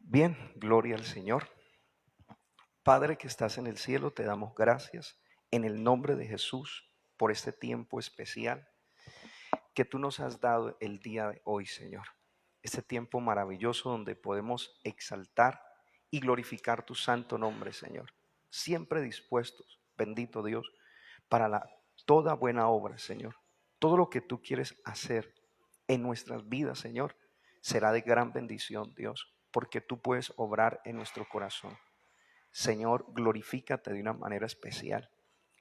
Bien, gloria al Señor. Padre que estás en el cielo, te damos gracias en el nombre de Jesús por este tiempo especial que tú nos has dado el día de hoy, Señor. Este tiempo maravilloso donde podemos exaltar y glorificar tu santo nombre, Señor. Siempre dispuestos, bendito Dios, para toda buena obra, Señor. Todo lo que tú quieres hacer en nuestras vidas, Señor, será de gran bendición, Dios, porque tú puedes obrar en nuestro corazón. Señor, glorifícate de una manera especial.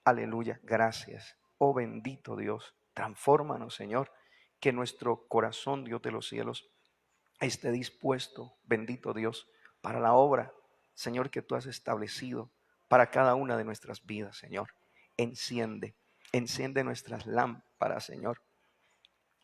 Aleluya, gracias. Oh bendito Dios, transfórmanos, Señor, que nuestro corazón, Dios de los cielos, esté dispuesto, bendito Dios, para la obra, Señor, que tú has establecido para cada una de nuestras vidas, Señor. Enciende nuestras lámparas, Señor.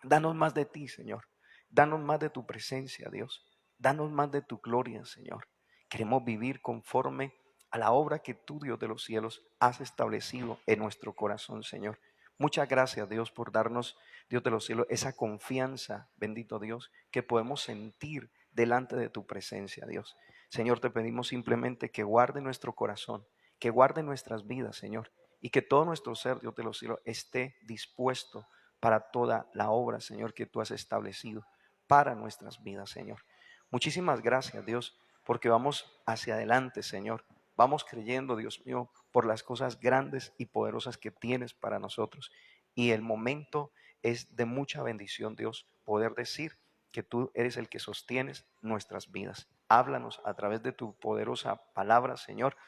Danos más de ti, Señor. Danos más de tu presencia, Dios. Danos más de tu gloria, Señor. Queremos vivir conforme a la obra que tú, Dios de los cielos, has establecido en nuestro corazón, Señor. Muchas gracias, Dios, por darnos, Dios de los cielos, esa confianza, bendito Dios, que podemos sentir delante de tu presencia, Dios. Señor, te pedimos simplemente que guarde nuestro corazón, que guarde nuestras vidas, Señor, y que todo nuestro ser, Dios de los cielos, esté dispuesto para toda la obra, Señor, que tú has establecido para nuestras vidas, Señor. Muchísimas gracias, Dios, porque vamos hacia adelante, Señor. Vamos creyendo, Dios mío, por las cosas grandes y poderosas que tienes para nosotros. Y el momento es de mucha bendición, Dios, poder decir que tú eres el que sostienes nuestras vidas. Háblanos a través de tu poderosa palabra, Señor.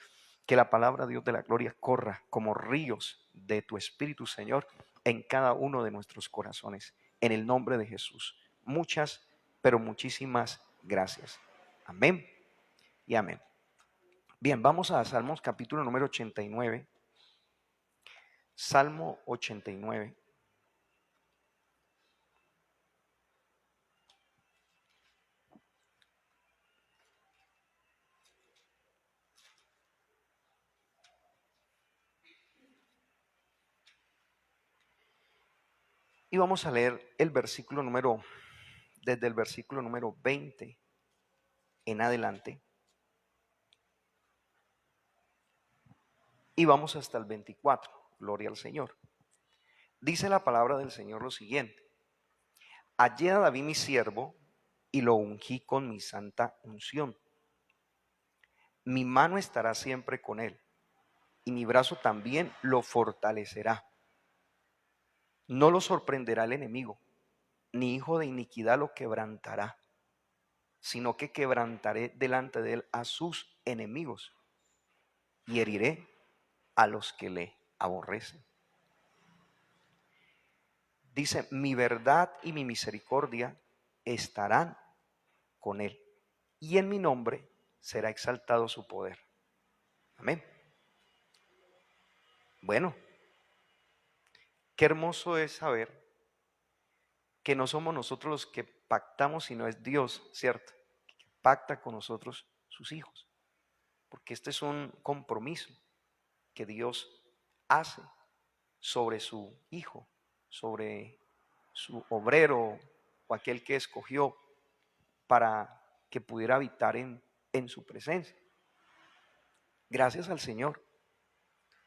Que la palabra, Dios de la gloria, corra como ríos de tu Espíritu, Señor, en cada uno de nuestros corazones. En el nombre de Jesús. Muchas, pero muchísimas gracias. Amén y amén. Bien, vamos a Salmos capítulo número 89. Salmo 89. Y vamos a leer el versículo número, desde el versículo número 20 en adelante. Y vamos hasta el 24. Gloria al Señor. Dice la palabra del Señor lo siguiente. Hallé a David mi siervo y lo ungí con mi santa unción. Mi mano estará siempre con él y mi brazo también lo fortalecerá. No lo sorprenderá el enemigo, ni hijo de iniquidad lo quebrantará, sino que quebrantaré delante de él a sus enemigos y heriré a los que le aborrecen. Dice, mi verdad y mi misericordia estarán con él, y en mi nombre será exaltado su poder. Amén. Bueno, qué hermoso es saber que no somos nosotros los que pactamos, sino es Dios, ¿cierto? Que pacta con nosotros sus hijos. Porque este es un compromiso que Dios hace sobre su hijo, sobre su obrero o aquel que escogió para que pudiera habitar en su presencia. Gracias al Señor,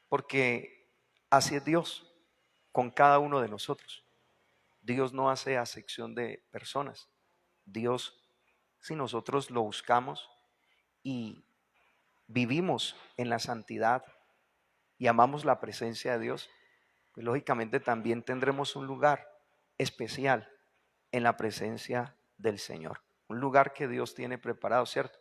porque así es Dios con cada uno de nosotros. Dios no hace acepción de personas. Dios, si nosotros lo buscamos y vivimos en la santidad y amamos la presencia de Dios, pues lógicamente también tendremos un lugar especial en la presencia del Señor. Un lugar que Dios tiene preparado, ¿cierto?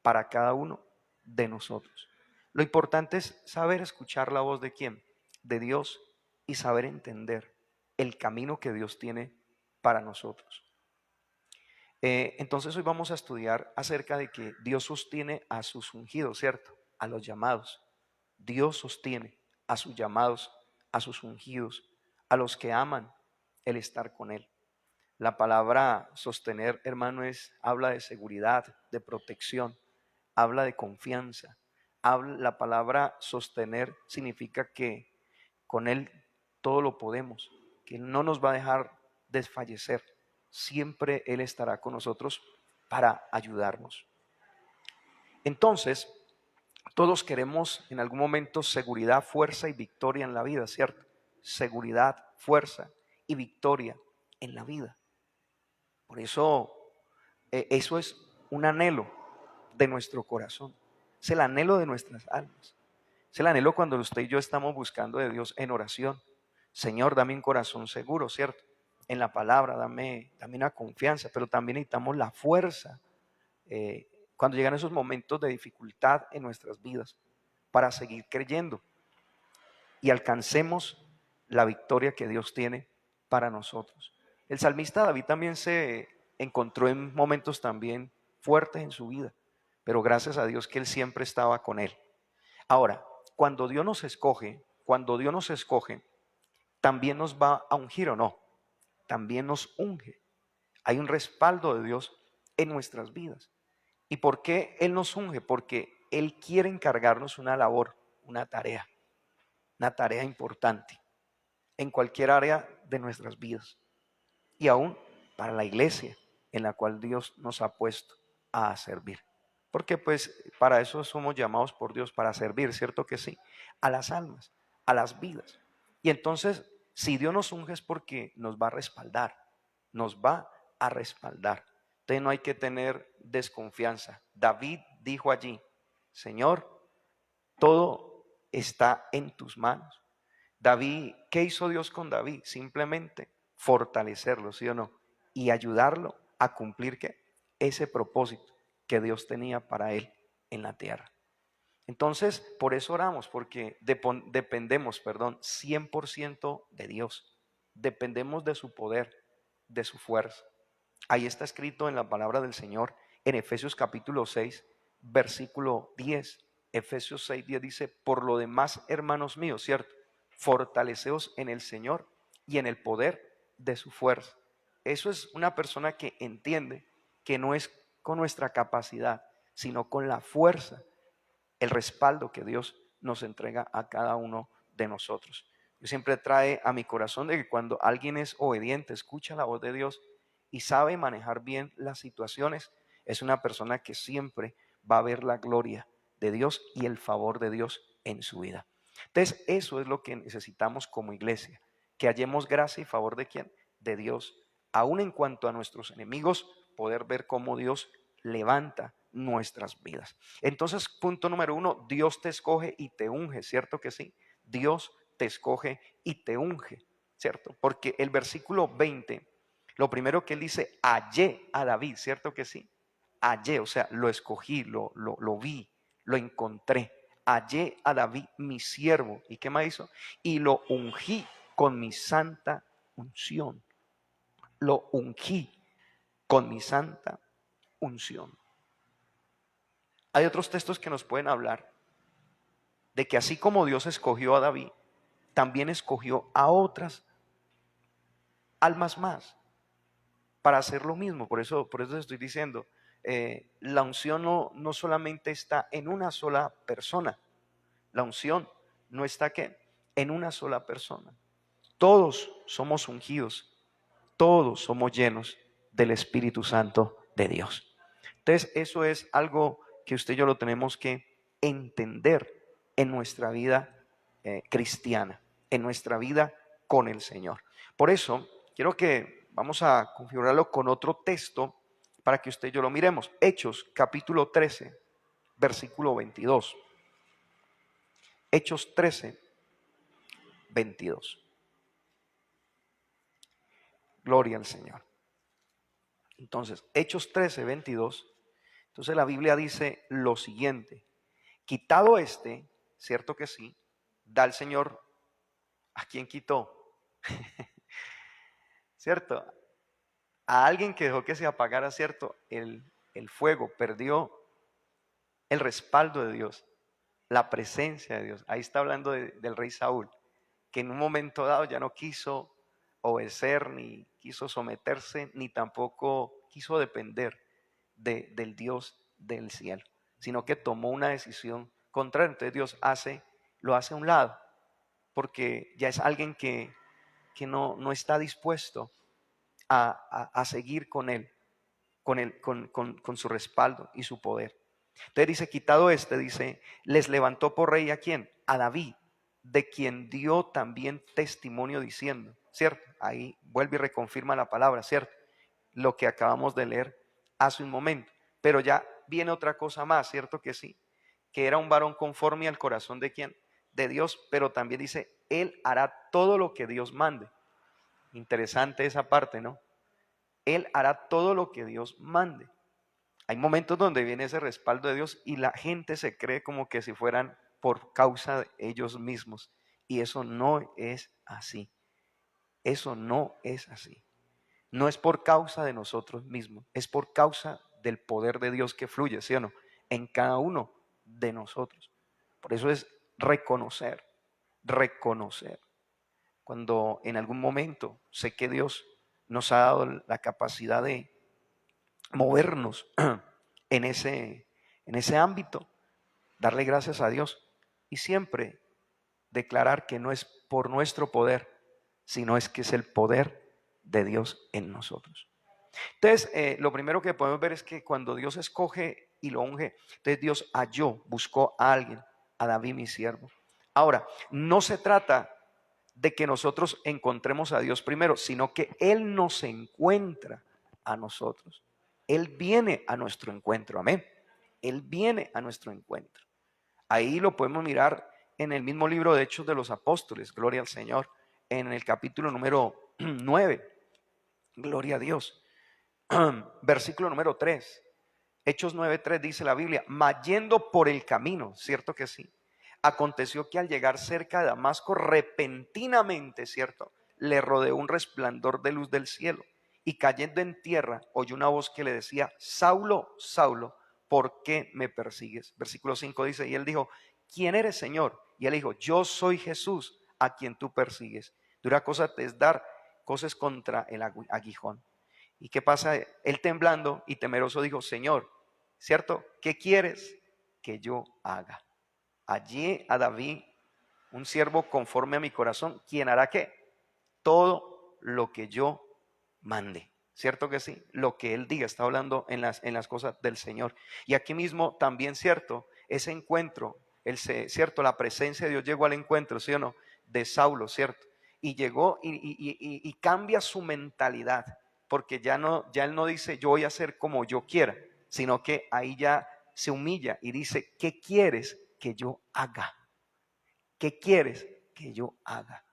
Para cada uno de nosotros. Lo importante es saber escuchar la voz de quién, de Dios, y saber entender el camino que Dios tiene para nosotros. Entonces hoy vamos a estudiar acerca de que Dios sostiene a sus ungidos, ¿cierto? A los llamados. Dios sostiene a sus llamados, a sus ungidos, a los que aman el estar con Él. La palabra sostener, hermano, habla de seguridad, de protección, habla de confianza. La palabra sostener significa que con Él todo lo podemos, que Él no nos va a dejar desfallecer. Siempre Él estará con nosotros para ayudarnos. Entonces, todos queremos en algún momento seguridad, fuerza y victoria en la vida, ¿cierto? Seguridad, fuerza y victoria en la vida. Por eso, eso es un anhelo de nuestro corazón. Es el anhelo de nuestras almas. Es el anhelo cuando usted y yo estamos buscando de Dios en oración. Señor, dame un corazón seguro, ¿cierto? En la palabra, dame una confianza, pero también necesitamos la fuerza cuando llegan esos momentos de dificultad en nuestras vidas para seguir creyendo y alcancemos la victoria que Dios tiene para nosotros. El salmista David también se encontró en momentos también fuertes en su vida, pero gracias a Dios que él siempre estaba con él. Ahora, cuando Dios nos escoge, también nos va a ungir o no, también nos unge. Hay un respaldo de Dios en nuestras vidas. ¿Y por qué Él nos unge? Porque Él quiere encargarnos una labor, una tarea importante en cualquier área de nuestras vidas y aún para la iglesia en la cual Dios nos ha puesto a servir. Porque pues para eso somos llamados por Dios, para servir, ¿cierto que sí? A las almas, a las vidas. Y entonces, si Dios nos unge es porque nos va a respaldar, nos va a respaldar. Entonces no hay que tener desconfianza. David dijo allí, Señor, todo está en tus manos. David, ¿qué hizo Dios con David? Simplemente fortalecerlo, ¿sí o no? Y ayudarlo a cumplir ¿qué? Ese propósito que Dios tenía para él en la tierra. Entonces, por eso oramos, porque dependemos, 100% de Dios. Dependemos de su poder, de su fuerza. Ahí está escrito en la palabra del Señor en Efesios capítulo 6, versículo 10. Efesios 6, 10 dice, por lo demás, hermanos míos, ¿cierto? Fortaleceos en el Señor y en el poder de su fuerza. Eso es una persona que entiende que no es con nuestra capacidad, sino con la fuerza, el respaldo que Dios nos entrega a cada uno de nosotros. Yo siempre trae a mi corazón de que cuando alguien es obediente, escucha la voz de Dios y sabe manejar bien las situaciones, es una persona que siempre va a ver la gloria de Dios y el favor de Dios en su vida. Entonces, eso es lo que necesitamos como iglesia, que hallemos gracia y favor de quién, de Dios. Aún en cuanto a nuestros enemigos, poder ver cómo Dios levanta nuestras vidas. Entonces, punto número 1, Dios te escoge y te unge, ¿cierto que sí? Dios te escoge y te unge, ¿cierto? Porque el versículo 20, lo primero que él dice, hallé a David, ¿cierto que sí? Hallé, o sea, lo escogí, lo vi, lo encontré. Hallé a David, mi siervo. ¿Y qué más hizo? Y lo ungí con mi santa unción. Lo ungí con mi santa unción. Hay otros textos que nos pueden hablar de que así como Dios escogió a David, también escogió a otras almas más para hacer lo mismo. Por eso estoy diciendo, la unción no solamente está en una sola persona. La unción no está ¿qué? En una sola persona. Todos somos ungidos, todos somos llenos del Espíritu Santo de Dios. Entonces, eso es algo que usted y yo lo tenemos que entender en nuestra vida cristiana, en nuestra vida con el Señor. Por eso, quiero que vamos a configurarlo con otro texto para que usted y yo lo miremos. Hechos, capítulo 13, versículo 22. Hechos 13, 22. Gloria al Señor. Entonces, Hechos 13, 22. Entonces la Biblia dice lo siguiente. Quitado este, cierto que sí, da el Señor a quien quitó, ¿cierto? A alguien que dejó que se apagara, ¿cierto? El fuego, perdió el respaldo de Dios, la presencia de Dios. Ahí está hablando del rey Saúl, que en un momento dado ya no quiso obedecer, ni quiso someterse, ni tampoco quiso depender del Dios del cielo, sino que tomó una decisión contraria. Entonces Dios lo hace a un lado, porque ya es alguien que no está dispuesto a seguir con él, con su respaldo y su poder. Entonces dice, quitado este, dice, les levantó por rey ¿a quién? A David, de quien dio también testimonio diciendo, ¿cierto? Ahí vuelve y reconfirma la palabra, ¿cierto? Lo que acabamos de leer hace un momento. Pero ya viene otra cosa más, ¿cierto que sí? Que era un varón conforme al corazón de quién? De Dios, pero también dice, él hará todo lo que Dios mande. Interesante esa parte, ¿no? Él hará todo lo que Dios mande. Hay momentos donde viene ese respaldo de Dios y la gente se cree como que si fueran por causa de ellos mismos. Y eso no es así. Eso no es así. No es por causa de nosotros mismos, es por causa del poder de Dios que fluye, ¿sí o no? En cada uno de nosotros. Por eso es reconocer, reconocer. Cuando en algún momento sé que Dios nos ha dado la capacidad de movernos en ese ámbito, darle gracias a Dios y siempre declarar que no es por nuestro poder, sino es que es el poder de Dios en nosotros. Entonces, lo primero que podemos ver es que cuando Dios escoge y lo unge, entonces Dios halló, buscó a alguien, a David mi siervo. Ahora, no se trata de que nosotros encontremos a Dios primero, sino que Él nos encuentra a nosotros. Él viene a nuestro encuentro, amén. Él viene a nuestro encuentro. Ahí lo podemos mirar en el mismo libro de Hechos de los Apóstoles, gloria al Señor, en el capítulo número 9, gloria a Dios. Versículo número 3, Hechos 9:3 dice la Biblia, mas yendo por el camino, ¿cierto que sí? Aconteció que al llegar cerca de Damasco, repentinamente, ¿cierto? Le rodeó un resplandor de luz del cielo y cayendo en tierra, oyó una voz que le decía, Saulo, Saulo, ¿por qué me persigues? Versículo 5 dice, y él dijo, ¿quién eres, Señor? Y él dijo, yo soy Jesús a quien tú persigues. Dura cosa te es dar cosas contra el aguijón. ¿Y qué pasa? Él temblando y temeroso dijo, Señor, ¿cierto? ¿Qué quieres que yo haga? Allí a David, un siervo conforme a mi corazón, ¿quién hará qué? Todo lo que yo mande. ¿Cierto que sí? Lo que él diga, está hablando en las cosas del Señor. Y aquí mismo también, ¿cierto? Ese encuentro, ¿cierto? La presencia de Dios llegó al encuentro, ¿sí o no? De Saulo, ¿cierto? Y llegó y cambia su mentalidad, porque ya él no dice yo voy a hacer como yo quiera, sino que ahí ya se humilla y dice, ¿qué quieres que yo haga? ¿Qué quieres que yo haga?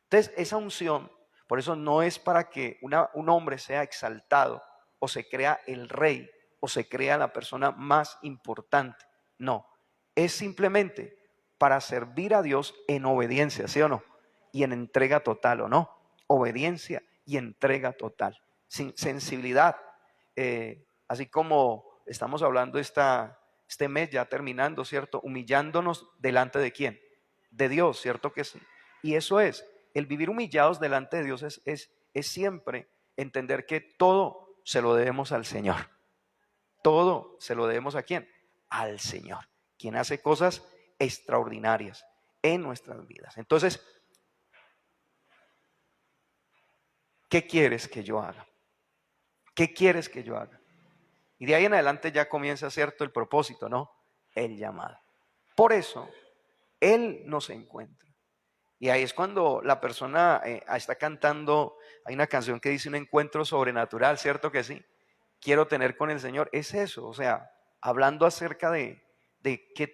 Entonces, esa unción, por eso no es para que un hombre sea exaltado o se crea el rey o se crea la persona más importante. No, es simplemente para servir a Dios en obediencia, ¿sí o no? Y en entrega total, ¿o no? Obediencia y entrega total. Sin sensibilidad, así como estamos hablando este mes ya terminando, ¿cierto? Humillándonos delante de quién? De Dios, ¿cierto que sí? Y eso es, el vivir humillados delante de Dios es siempre entender que todo se lo debemos al Señor. Todo se lo debemos ¿a quién? Al Señor, quien hace cosas extraordinarias en nuestras vidas. Entonces, ¿qué quieres que yo haga? ¿Qué quieres que yo haga? Y de ahí en adelante ya comienza, ¿cierto? El propósito, ¿no? El llamado. Por eso, Él nos encuentra. Y ahí es cuando la persona está cantando, hay una canción que dice un encuentro sobrenatural, ¿cierto que sí? Quiero tener con el Señor, es eso, o sea, hablando acerca de qué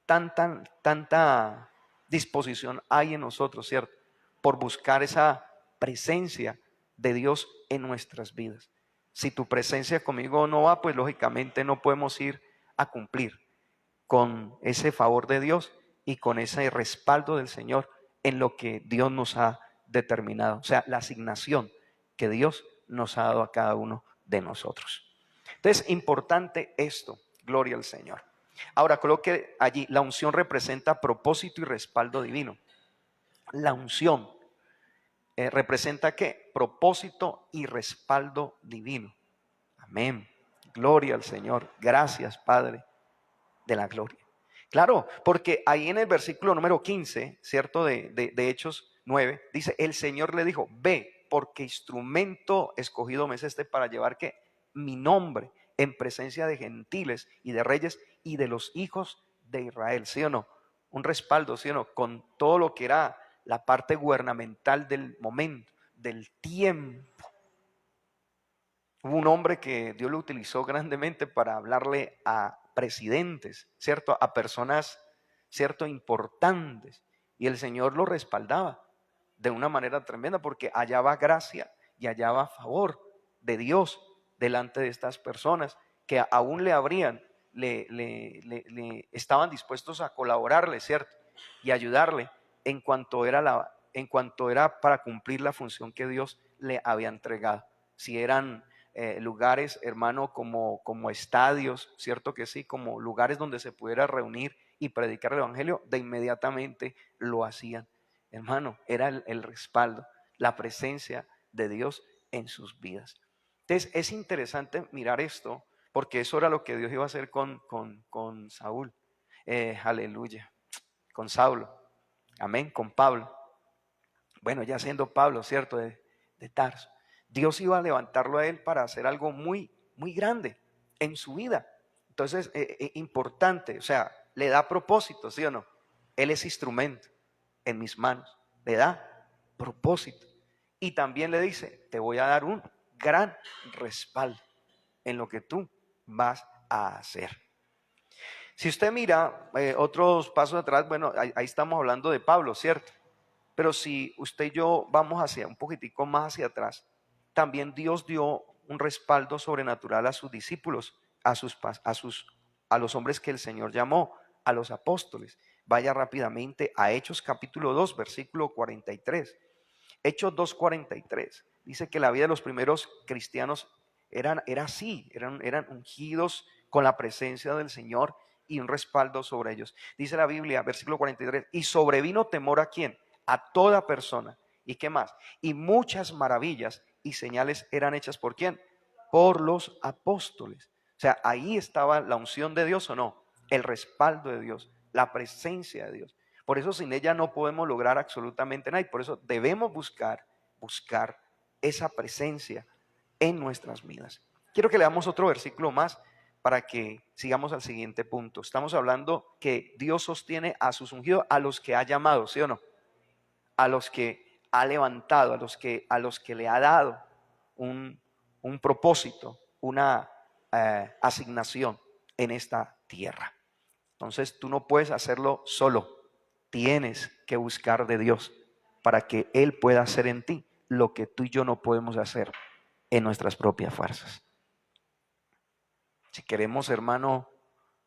tanta disposición hay en nosotros, ¿cierto? Por buscar esa presencia de Dios en nuestras vidas. Si tu presencia conmigo no va, pues lógicamente no podemos ir a cumplir con ese favor de Dios y con ese respaldo del Señor en lo que Dios nos ha determinado. O sea, la asignación que Dios nos ha dado a cada uno de nosotros. Entonces, importante esto, gloria al Señor. Ahora, coloque allí, la unción representa propósito y respaldo divino. La unción representa ¿qué? Propósito y respaldo divino. Amén. Gloria al Señor. Gracias, Padre de la gloria. Claro, porque ahí en el versículo número 15, ¿cierto? De Hechos 9, dice, el Señor le dijo, ve, porque instrumento escogido me es este para llevar ¿qué? Mi nombre en presencia de gentiles y de reyes y de los hijos de Israel, ¿sí o no? Un respaldo, ¿sí o no? Con todo lo que era la parte gubernamental del momento, del tiempo. Hubo un hombre que Dios lo utilizó grandemente para hablarle a presidentes, ¿cierto? A personas, ¿cierto? Importantes. Y el Señor lo respaldaba de una manera tremenda porque hallaba gracia y hallaba favor de Dios delante de estas personas que aún le abrían, le estaban dispuestos a colaborarle, ¿cierto? Y ayudarle en cuanto era para cumplir la función que Dios le había entregado. Si eran lugares, hermano, como estadios, ¿cierto que sí? Como lugares donde se pudiera reunir y predicar el evangelio, de inmediatamente lo hacían. Hermano, era el respaldo, la presencia de Dios en sus vidas. Entonces es interesante mirar esto, porque eso era lo que Dios iba a hacer con Saúl. Aleluya. Con Saulo. Amén. Con Pablo. Bueno, ya siendo Pablo, ¿cierto? De Tarso. Dios iba a levantarlo a él para hacer algo muy, muy grande en su vida. Entonces, importante, o sea, le da propósito, ¿sí o no? Él es instrumento en mis manos, le da propósito. Y también le dice, te voy a dar un gran respaldo en lo que tú vas a hacer. Si usted mira otros pasos atrás, bueno, ahí estamos hablando de Pablo, ¿cierto? Pero si usted y yo vamos hacia un poquitico más hacia atrás, también Dios dio un respaldo sobrenatural a sus discípulos, a los hombres que el Señor llamó, a los apóstoles. Vaya rápidamente a Hechos capítulo 2, versículo 43. Hechos 2:43. Dice que la vida de los primeros cristianos era así, eran ungidos con la presencia del Señor y un respaldo sobre ellos. Dice la Biblia, versículo 43, y sobrevino temor ¿a quién? A toda persona. ¿Y qué más? Y muchas maravillas y señales eran hechas ¿por quién? Por los apóstoles. O sea, ahí estaba la unción de Dios o no, el respaldo de Dios, la presencia de Dios. Por eso sin ella no podemos lograr absolutamente nada y por eso debemos buscar esa presencia en nuestras vidas. Quiero que leamos otro versículo más para que sigamos al siguiente punto. Estamos hablando que Dios sostiene a sus ungidos, a los que ha llamado, ¿sí o no? A los que ha levantado, a los que le ha dado un propósito, una asignación en esta tierra. Entonces tú no puedes hacerlo solo. Tienes que buscar de Dios para que Él pueda hacer en ti lo que tú y yo no podemos hacer en nuestras propias fuerzas. Si queremos, hermano,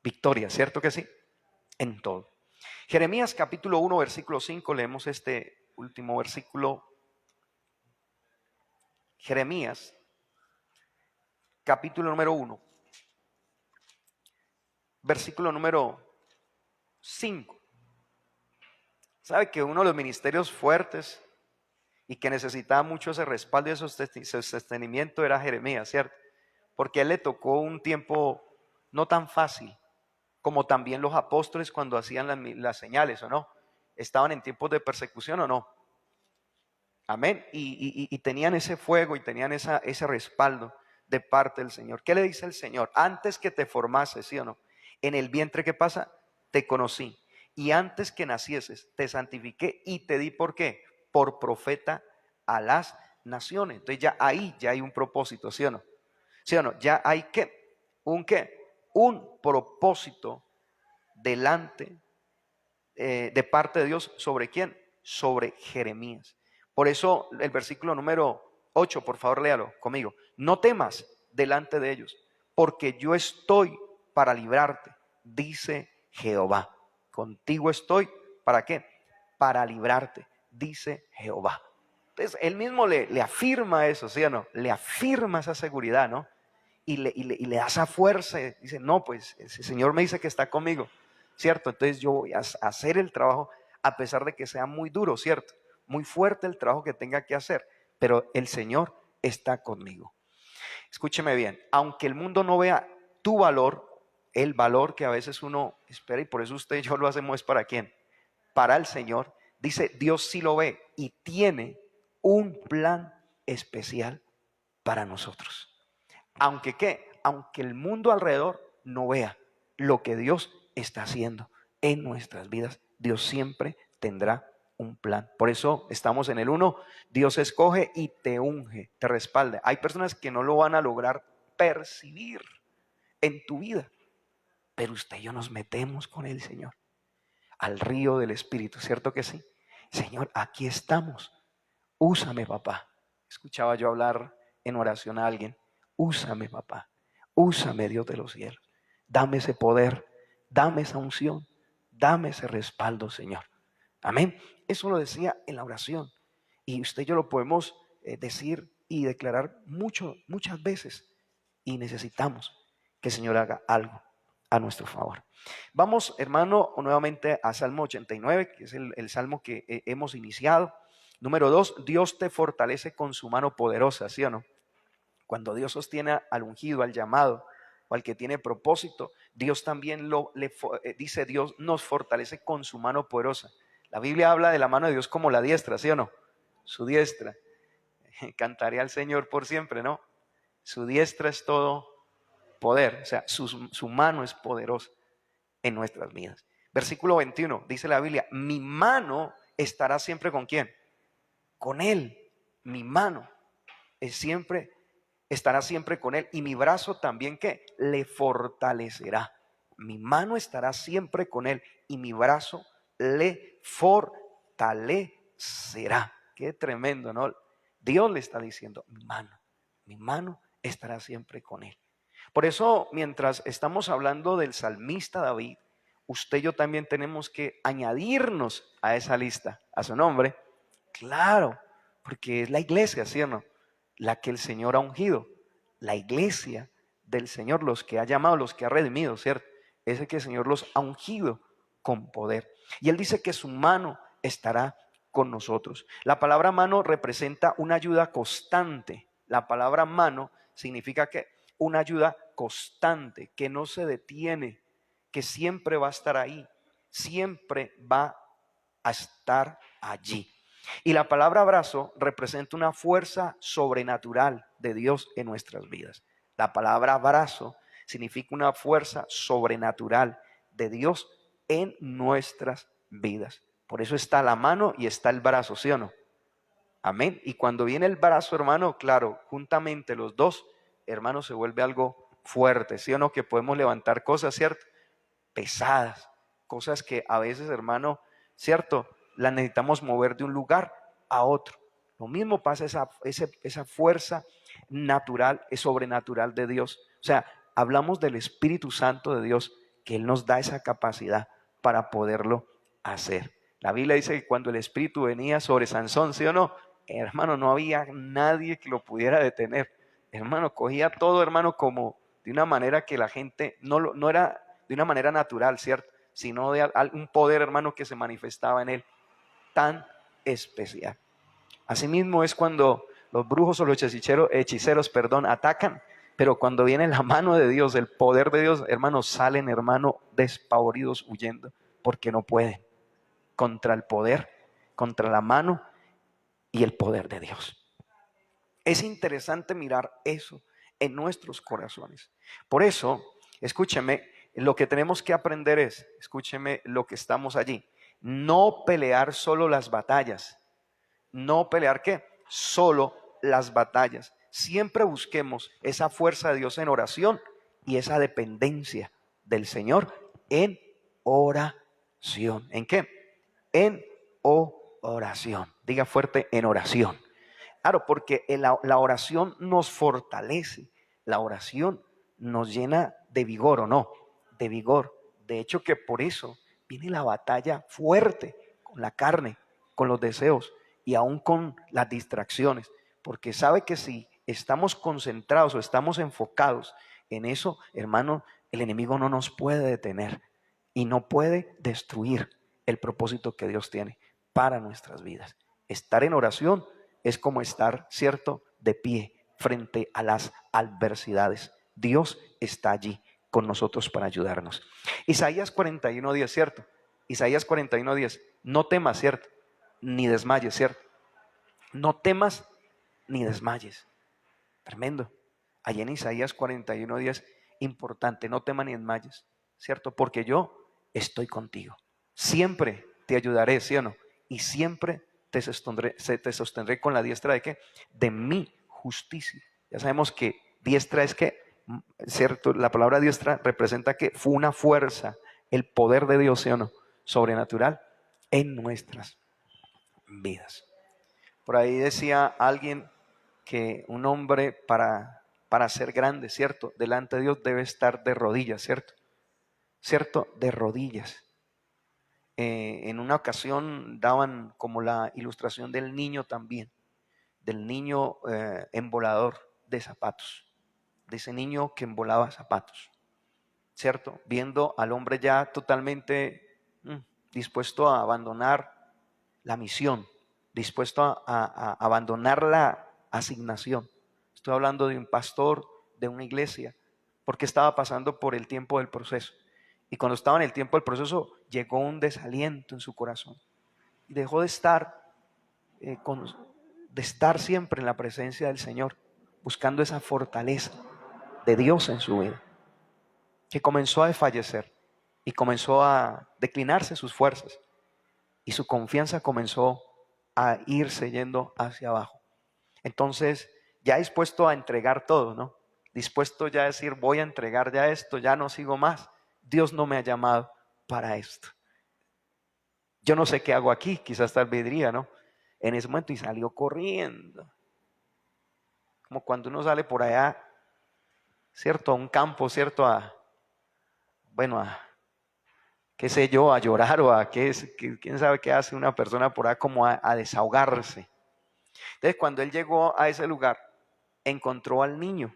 victoria, ¿cierto que sí? En todo. Jeremías capítulo 1, versículo 5, leemos este último versículo. Jeremías capítulo número 1, versículo número 5. ¿Sabe que uno de los ministerios fuertes y que necesitaba mucho ese respaldo y ese sostenimiento era Jeremías, ¿cierto? Porque a él le tocó un tiempo no tan fácil como también los apóstoles cuando hacían las señales, ¿o no? Estaban en tiempos de persecución, ¿o no? Amén. Y tenían ese fuego y tenían ese respaldo de parte del Señor. ¿Qué le dice el Señor? Antes que te formase, ¿sí o no? En el vientre, ¿qué pasa? Te conocí. Y antes que nacieses, te santifiqué y te di, ¿por qué? Por profeta a las naciones. Entonces ya ahí ya hay un propósito, ¿sí o no? ¿Sí o no? Ya hay ¿qué? ¿Un qué? Un propósito delante de parte de Dios. ¿Sobre quién? Sobre Jeremías. Por eso el versículo número 8, por favor léalo conmigo. No temas delante de ellos, porque yo estoy para librarte, dice Jehová. Contigo estoy, ¿para qué? Para librarte, dice Jehová. Entonces él mismo le afirma eso, ¿sí o no? Le afirma esa seguridad, ¿no? Y le da esa fuerza, dice, no, pues el Señor me dice que está conmigo, ¿cierto? Entonces yo voy a hacer el trabajo a pesar de que sea muy duro, ¿cierto? Muy fuerte el trabajo que tenga que hacer, pero el Señor está conmigo. Escúcheme bien, aunque el mundo no vea tu valor, el valor que a veces uno espera, y por eso usted y yo lo hacemos es ¿para quién? Para el Señor. Dice, Dios sí lo ve y tiene un plan especial para nosotros. Aunque ¿qué? aunque el mundo alrededor no vea lo que Dios está haciendo en nuestras vidas, Dios siempre tendrá un plan. Por eso estamos en el 1, Dios escoge y te unge, te respalda. Hay personas que no lo van a lograr percibir en tu vida, pero usted y yo nos metemos con el Señor al río del Espíritu, ¿cierto que sí? Señor, aquí estamos, úsame, papá. Escuchaba yo hablar en oración a alguien, úsame, papá, úsame, Dios de los cielos, dame ese poder, dame esa unción, dame ese respaldo, Señor. Amén. Eso lo decía en la oración, y usted y yo lo podemos decir y declarar muchas veces, y necesitamos que el Señor haga algo a nuestro favor. Vamos, hermano, nuevamente a Salmo 89, que es el salmo que hemos iniciado. Número 2, Dios te fortalece con su mano poderosa, ¿sí o no? Cuando Dios sostiene al ungido, al llamado, o al que tiene propósito, Dios también dice, Dios nos fortalece con su mano poderosa. La Biblia habla de la mano de Dios como la diestra, ¿sí o no? Su diestra. Cantaré al Señor por siempre, ¿no? Su diestra es todo poder, o sea, su mano es poderosa en nuestras vidas. Versículo 21, dice la Biblia, mi mano estará siempre ¿con quién? Con él. Mi mano estará siempre con él, y mi brazo también ¿qué? Le fortalecerá. Mi mano estará siempre con él y mi brazo le fortalecerá. Qué tremendo, ¿no? Dios le está diciendo, mi mano estará siempre con él. Por eso, mientras estamos hablando del salmista David, usted y yo también tenemos que añadirnos a esa lista, a su nombre. Claro, porque es la iglesia, ¿sí o no? La que el Señor ha ungido, la iglesia del Señor, los que ha llamado, los que ha redimido, ¿cierto? Ese que el Señor los ha ungido con poder. Y Él dice que su mano estará con nosotros. La palabra mano representa una ayuda constante. La palabra mano significa que una ayuda constante, que no se detiene, que siempre va a estar ahí, siempre va a estar allí. Y la palabra brazo representa una fuerza sobrenatural de Dios en nuestras vidas. La palabra brazo significa una fuerza sobrenatural de Dios en nuestras vidas. Por eso está la mano y está el brazo, ¿sí o no? Amén. Y cuando viene el brazo, hermano, claro, juntamente los dos, hermano, se vuelve algo fuerte, ¿sí o no? Que podemos levantar cosas, ¿cierto? Pesadas, cosas que a veces, hermano, ¿cierto? Las necesitamos mover de un lugar a otro. Lo mismo pasa esa fuerza natural, es sobrenatural de Dios. O sea, hablamos del Espíritu Santo de Dios, que Él nos da esa capacidad para poderlo hacer. La Biblia dice que cuando el Espíritu venía sobre Sansón, ¿sí o no? Hermano, no había nadie que lo pudiera detener. Hermano, cogía todo, hermano, como de una manera que la gente no era de una manera natural, ¿cierto? Sino de un poder, hermano, que se manifestaba en él tan especial. Asimismo es cuando los brujos o los hechiceros, atacan, pero cuando viene la mano de Dios, el poder de Dios, hermanos, salen, hermano, despavoridos huyendo, porque no pueden contra el poder, contra la mano y el poder de Dios. Es interesante mirar eso en nuestros corazones. Por eso, escúcheme, lo que tenemos que aprender es, escúcheme lo que estamos allí, no pelear solo las batallas. No pelear ¿qué? Solo las batallas. Siempre busquemos esa fuerza de Dios en oración y esa dependencia del Señor en oración. ¿En qué? En oración. Diga fuerte, en oración. Claro, porque la oración nos fortalece. La oración nos llena de vigor, ¿o no? De vigor. De hecho que por eso viene la batalla fuerte con la carne, con los deseos y aún con las distracciones. Porque sabe que si estamos concentrados o estamos enfocados en eso, hermano, el enemigo no nos puede detener y no puede destruir el propósito que Dios tiene para nuestras vidas. Estar en oración es como estar, ¿cierto?, de pie frente a las adversidades. Dios está allí con nosotros para ayudarnos. Isaías 41:10, ¿cierto? Isaías 41:10, no temas, ¿cierto? Ni desmayes, ¿cierto? No temas ni desmayes. Tremendo. Allí en Isaías 41:10, importante, no temas ni desmayes, ¿cierto? Porque yo estoy contigo. Siempre te ayudaré, ¿sí o no? Y siempre te sostendré con la diestra de qué? De mi justicia. Ya sabemos que diestra es que, ¿cierto? La palabra diestra representa que fue una fuerza, el poder de Dios, ¿sí o no? Sobrenatural en nuestras vidas. Por ahí decía alguien que un hombre para ser grande, ¿cierto? Delante de Dios debe estar de rodillas, ¿cierto? ¿Cierto? De rodillas. En una ocasión daban como la ilustración del niño también, del niño embolador de zapatos, de ese niño que embolaba zapatos, ¿cierto? Viendo al hombre ya totalmente dispuesto a abandonar la misión, dispuesto a abandonar la asignación. Estoy hablando de un pastor de una iglesia, porque estaba pasando por el tiempo del proceso. Y cuando estaba en el tiempo del proceso, llegó un desaliento en su corazón. Y dejó de estar siempre en la presencia del Señor, buscando esa fortaleza de Dios en su vida, que comenzó a desfallecer y comenzó a declinarse sus fuerzas. Y su confianza comenzó a irse yendo hacia abajo. Entonces, ya dispuesto a entregar todo, ¿no? Dispuesto ya a decir, voy a entregar ya esto, ya no sigo más. Dios no me ha llamado para esto. Yo no sé qué hago aquí, quizás tal vez diría, ¿no? En ese momento y salió corriendo. Como cuando uno sale por allá, ¿cierto? A un campo, ¿cierto? Bueno, qué sé yo, a llorar o quién sabe qué hace una persona por ahí como a desahogarse. Entonces, cuando él llegó a ese lugar, encontró al niño.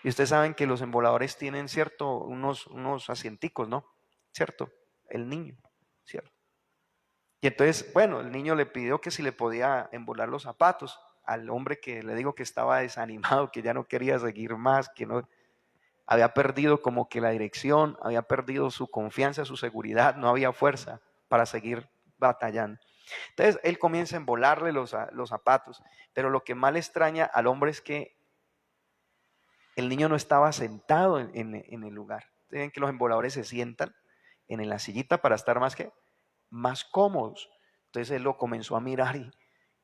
Y ustedes saben que los emboladores tienen, ¿cierto? Unos asienticos, ¿no? ¿Cierto? El niño, ¿cierto? Y entonces, bueno, el niño le pidió que si le podía embolar los zapatos al hombre que le digo que estaba desanimado, que ya no quería seguir más, que no había perdido como que la dirección, había perdido su confianza, su seguridad, no había fuerza para seguir batallando. Entonces él comienza a embolarle los zapatos, pero lo que más le extraña al hombre es que el niño no estaba sentado en el lugar. Tienen que los emboladores se sientan en la sillita para estar más cómodos. Entonces él lo comenzó a mirar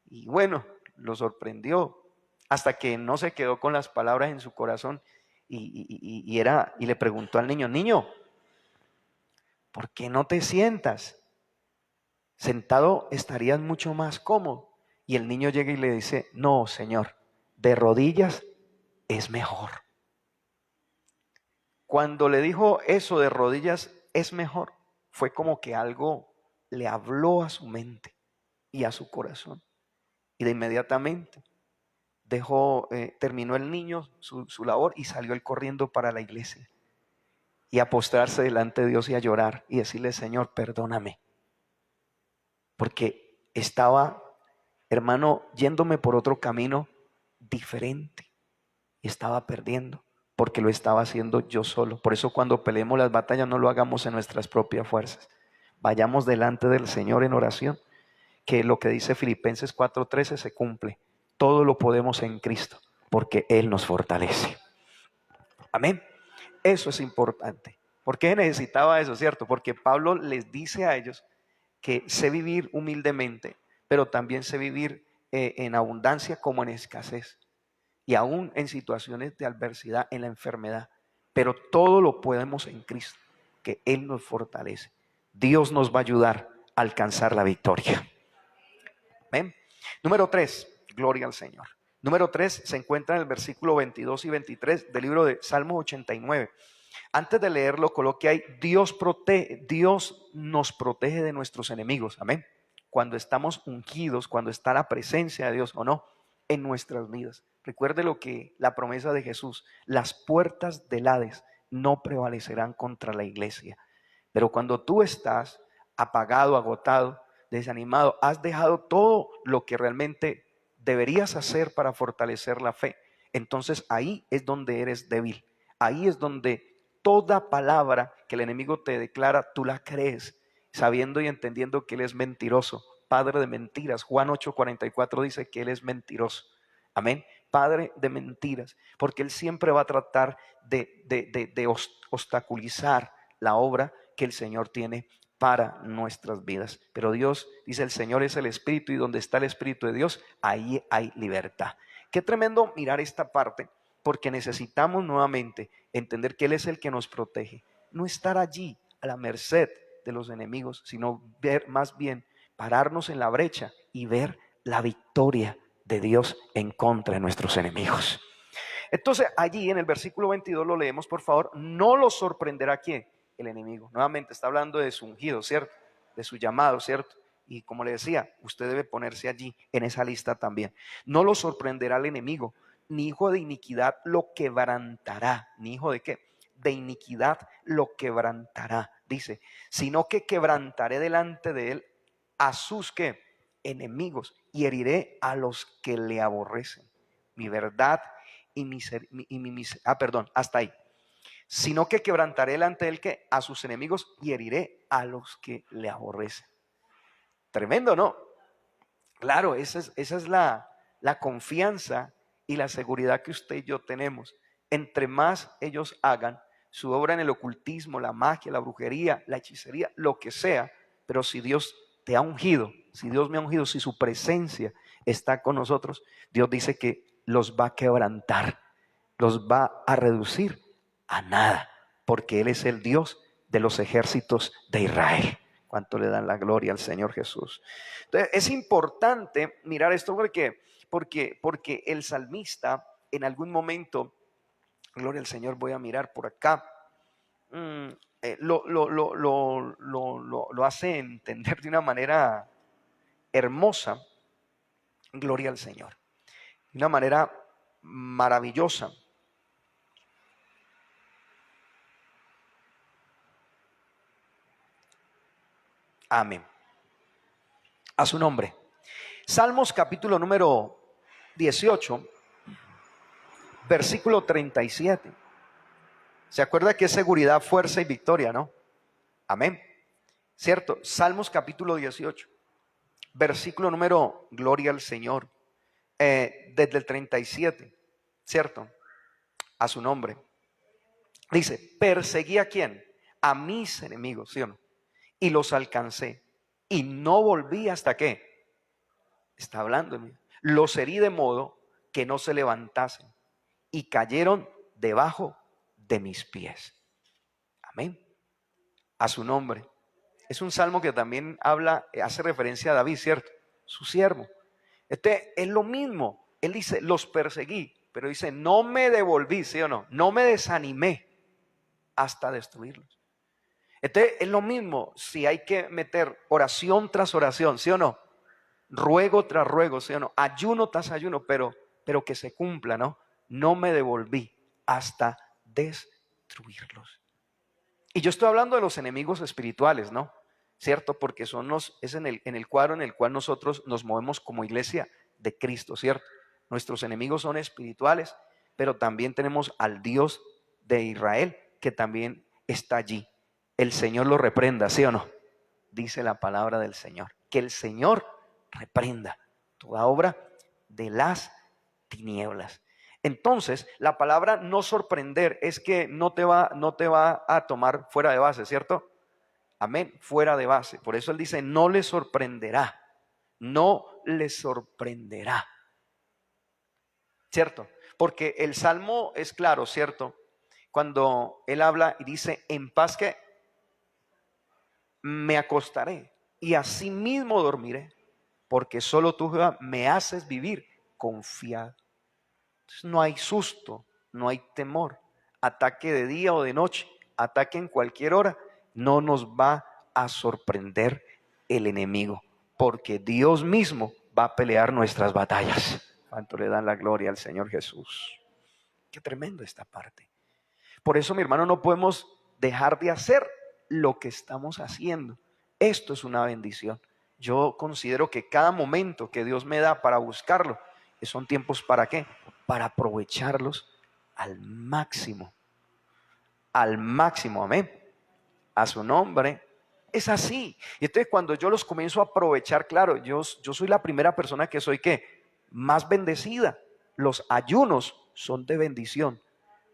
y bueno, lo sorprendió hasta que no se quedó con las palabras en su corazón y le preguntó al niño, niño, ¿por qué no te sientas? Sentado estarías mucho más cómodo. Y el niño llega y le dice, no, Señor, de rodillas es mejor. Cuando le dijo eso de rodillas es mejor, fue como que algo le habló a su mente y a su corazón. Y de inmediatamente terminó el niño su labor y salió él corriendo para la iglesia. Y a postrarse delante de Dios y a llorar y decirle, Señor, perdóname. Porque estaba, hermano, yéndome por otro camino diferente. Y estaba perdiendo, porque lo estaba haciendo yo solo. Por eso cuando peleemos las batallas no lo hagamos en nuestras propias fuerzas. Vayamos delante del Señor en oración, que lo que dice Filipenses 4:13 se cumple. Todo lo podemos en Cristo, porque Él nos fortalece. Amén. Eso es importante. ¿Por qué necesitaba eso, cierto? Porque Pablo les dice a ellos que sé vivir humildemente, pero también sé vivir en abundancia como en escasez. Y aún en situaciones de adversidad, en la enfermedad. Pero todo lo podemos en Cristo, que Él nos fortalece. Dios nos va a ayudar a alcanzar la victoria. ¿Ven? Número 3, gloria al Señor. Número 3 se encuentra en el versículo 22 y 23 del libro de Salmo 89. Antes de leerlo, coloque ahí, Dios nos protege de nuestros enemigos. Amén. Cuando estamos ungidos, cuando está la presencia de Dios o no en nuestras vidas. Recuerde la promesa de Jesús, las puertas del Hades no prevalecerán contra la iglesia. Pero cuando tú estás apagado, agotado, desanimado, has dejado todo lo que realmente deberías hacer para fortalecer la fe, entonces ahí es donde eres débil. Ahí es donde toda palabra que el enemigo te declara, tú la crees, sabiendo y entendiendo que él es mentiroso, padre de mentiras. Juan 8:44 dice que él es mentiroso. Amén. padre de mentiras, porque él siempre va a tratar de obstaculizar la obra que el Señor tiene para nuestras vidas. Pero Dios dice, el Señor es el Espíritu, y donde está el Espíritu de Dios, ahí hay libertad. Qué tremendo mirar esta parte, porque necesitamos nuevamente entender que Él es el que nos protege. No estar allí a la merced de los enemigos, sino ver, más bien pararnos en la brecha y ver la victoria de Dios en contra de nuestros enemigos. Entonces allí en el versículo 22 lo leemos, por favor. No lo sorprenderá ¿quién? El enemigo. Nuevamente está hablando de su ungido, ¿cierto? De su llamado, ¿cierto? Y como le decía, usted debe ponerse allí en esa lista también. No lo sorprenderá el enemigo, ni hijo de iniquidad lo quebrantará. ¿Ni hijo de qué? De iniquidad lo quebrantará. Dice, sino que quebrantaré delante de él a sus ¿qué? Enemigos, y heriré a los que le aborrecen. Mi verdad hasta ahí. Sino que quebrantaré delante de él que a sus enemigos, y heriré a los que le aborrecen. Tremendo, ¿no? Claro, esa es la confianza y la seguridad que usted y yo tenemos. Entre más ellos hagan su obra en el ocultismo, la magia, la brujería, la hechicería, lo que sea, pero si Dios te ha ungido, si Dios me ha ungido, si su presencia está con nosotros, Dios dice que los va a quebrantar, los va a reducir a nada, porque Él es el Dios de los ejércitos de Israel. ¿Cuánto le dan la gloria al Señor Jesús? Entonces, es importante mirar esto porque el salmista en algún momento, gloria al Señor, voy a mirar por acá, lo hace entender de una manera hermosa, gloria al Señor, de una manera maravillosa. Amén. A su nombre. Salmos capítulo número 18, versículo 37. ¿Se acuerda que es seguridad, fuerza y victoria, no? Amén. ¿Cierto? Salmos capítulo 18, versículo número, gloria al Señor, desde el 37, ¿cierto? A su nombre. Dice, perseguí a quién? A mis enemigos, ¿sí o no? Y los alcancé. Y no volví hasta qué. Está hablando. Los herí de modo que no se levantasen. Y cayeron debajo de mis pies. Amén. A su nombre. Es un salmo que también hace referencia a David, ¿cierto? Su siervo. Este es lo mismo. Él dice, los perseguí, pero dice, no me devolví, ¿sí o no? No me desanimé hasta destruirlos. Este es lo mismo. Si hay que meter oración tras oración, ¿sí o no? Ruego tras ruego, ¿sí o no? Ayuno tras ayuno, pero que se cumpla, ¿no? No me devolví hasta destruirlos. Y yo estoy hablando de los enemigos espirituales, ¿no? ¿Cierto? Porque es en el cuadro en el cual nosotros nos movemos como iglesia de Cristo, ¿cierto? Nuestros enemigos son espirituales, pero también tenemos al Dios de Israel que también está allí. El Señor lo reprenda, ¿sí o no? Dice la palabra del Señor. Que el Señor reprenda toda obra de las tinieblas. Entonces, la palabra no sorprender es que no te va a tomar fuera de base, ¿cierto? Amén, fuera de base. Por eso él dice, no le sorprenderá, no le sorprenderá. ¿Cierto? Porque el Salmo es claro, ¿cierto? Cuando él habla y dice, en paz que me acostaré y asimismo dormiré, porque solo tú, Jehová, me haces vivir confiado. Entonces, no hay susto, no hay temor. Ataque de día o de noche, ataque en cualquier hora, no nos va a sorprender el enemigo, porque Dios mismo va a pelear nuestras batallas. ¿Cuánto le dan la gloria al Señor Jesús? Qué tremendo esta parte. Por eso, mi hermano, no podemos dejar de hacer lo que estamos haciendo. Esto es una bendición. Yo considero que cada momento que Dios me da para buscarlo, son tiempos ¿para qué? Para aprovecharlos al máximo. Al máximo, amén. A su nombre. Es así. Y entonces cuando yo los comienzo a aprovechar, claro, yo soy la primera persona que soy ¿qué? Más bendecida. los ayunos son de bendición.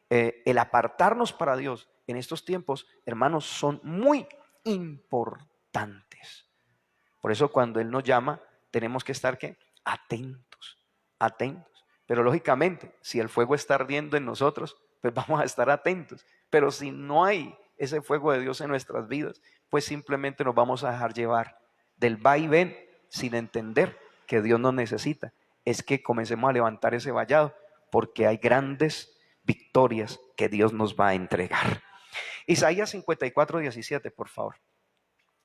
El apartarnos para Dios en estos tiempos, hermanos, son muy importantes. Por eso cuando Él nos llama, tenemos que estar ¿qué? Atentos, atentos. Pero lógicamente, si el fuego está ardiendo en nosotros, pues vamos a estar atentos. Pero si no hay ese fuego de Dios en nuestras vidas, pues simplemente nos vamos a dejar llevar del va y ven sin entender que Dios nos necesita. Es que comencemos a levantar ese vallado, porque hay grandes victorias que Dios nos va a entregar. Isaías 54:17, por favor.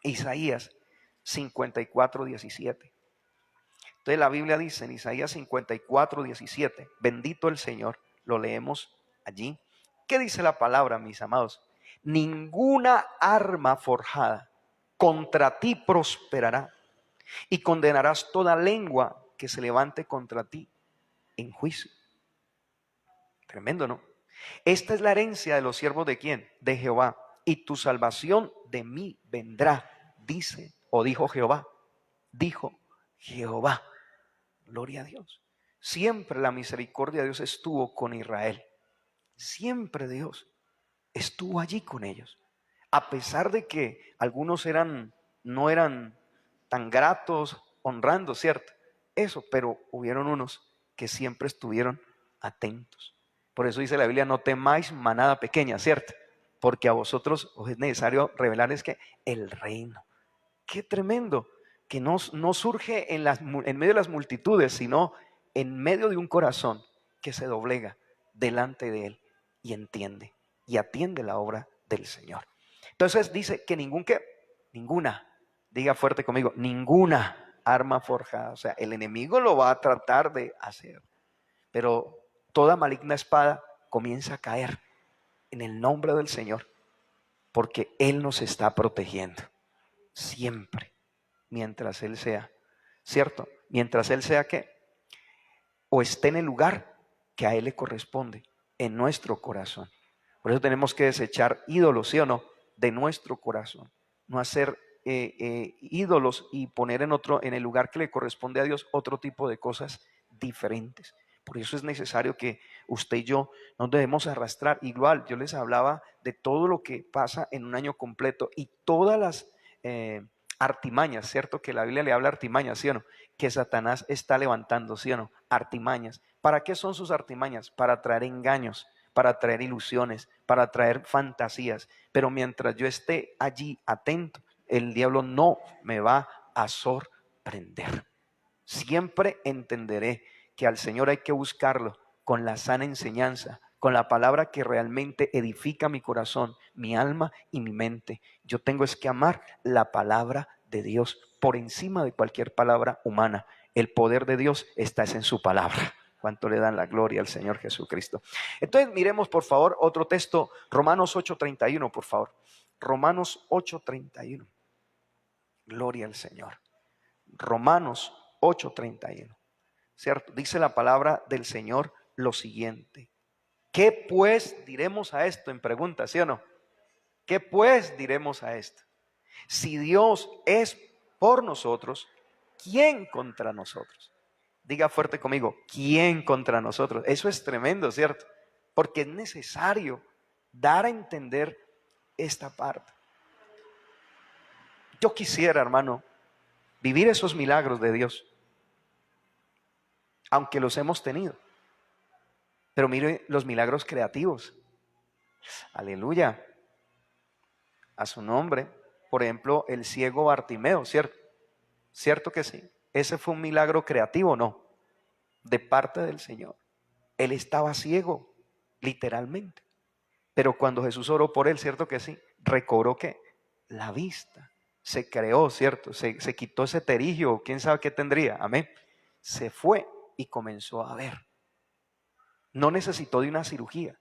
Isaías 54:17. Entonces la Biblia dice en Isaías 54:17, bendito el Señor, lo leemos allí. ¿Qué dice la palabra, mis amados? Ninguna arma forjada contra ti prosperará, y condenarás toda lengua que se levante contra ti en juicio. Tremendo, ¿no? Esta es la herencia de los siervos de ¿quién? De Jehová, y tu salvación de mí vendrá, dice o dijo Jehová. Dijo Jehová. Gloria a Dios. Siempre la misericordia de Dios estuvo con Israel. Siempre Dios estuvo allí con ellos. A pesar de que algunos no eran tan gratos, honrando, ¿cierto? Eso, pero hubieron unos que siempre estuvieron atentos. Por eso dice la Biblia, no temáis manada pequeña, ¿cierto? Porque a vosotros os es necesario revelar es que el reino. Qué tremendo, que no surge en medio de las multitudes, sino en medio de un corazón que se doblega delante de Él y entiende y atiende la obra del Señor. Entonces dice que ninguna, diga fuerte conmigo, ninguna arma forjada. O sea, el enemigo lo va a tratar de hacer, pero toda maligna espada comienza a caer en el nombre del Señor, porque Él nos está protegiendo siempre, mientras Él sea, ¿cierto? Mientras Él sea ¿qué? O esté en el lugar que a Él le corresponde, en nuestro corazón. Por eso tenemos que desechar ídolos, ¿sí o no? De nuestro corazón. No hacer ídolos y poner en el lugar que le corresponde a Dios otro tipo de cosas diferentes. Por eso es necesario que usted y yo nos debemos arrastrar. Igual, yo les hablaba de todo lo que pasa en un año completo y todas las artimañas, ¿cierto? Que la Biblia le habla artimañas, ¿sí o no? Que Satanás está levantando, ¿sí o no? Artimañas. ¿Para qué son sus artimañas? Para traer engaños, para traer ilusiones, para traer fantasías. Pero mientras yo esté allí atento, el diablo no me va a sorprender. Siempre entenderé que al Señor hay que buscarlo con la sana enseñanza, con la palabra que realmente edifica mi corazón, mi alma y mi mente. Yo tengo es que amar la palabra de Dios por encima de cualquier palabra humana. El poder de Dios está en su palabra. ¿Cuánto le dan la gloria al Señor Jesucristo? Entonces miremos por favor otro texto, Romanos 8:31, por favor. Romanos 8:31. Gloria al Señor. Romanos 8:31. ¿Cierto? Dice la palabra del Señor lo siguiente. ¿Qué pues diremos a esto? En pregunta, ¿sí o no? ¿Qué pues diremos a esto? Si Dios es por nosotros, ¿quién contra nosotros? Diga fuerte conmigo, ¿quién contra nosotros? Eso es tremendo, ¿cierto? Porque es necesario dar a entender esta parte. Yo quisiera, hermano, vivir esos milagros de Dios, aunque los hemos tenido. Pero mire los milagros creativos. Aleluya. A su nombre. Por ejemplo, el ciego Bartimeo, ¿cierto? ¿Cierto que sí? Ese fue un milagro creativo, ¿no? De parte del Señor. Él estaba ciego, literalmente. Pero cuando Jesús oró por él, ¿cierto que sí? Recobró ¿qué? La vista. Se creó, ¿cierto? Se quitó ese terigio, quién sabe qué tendría. Amén. Se fue y comenzó a ver. No necesitó de una cirugía.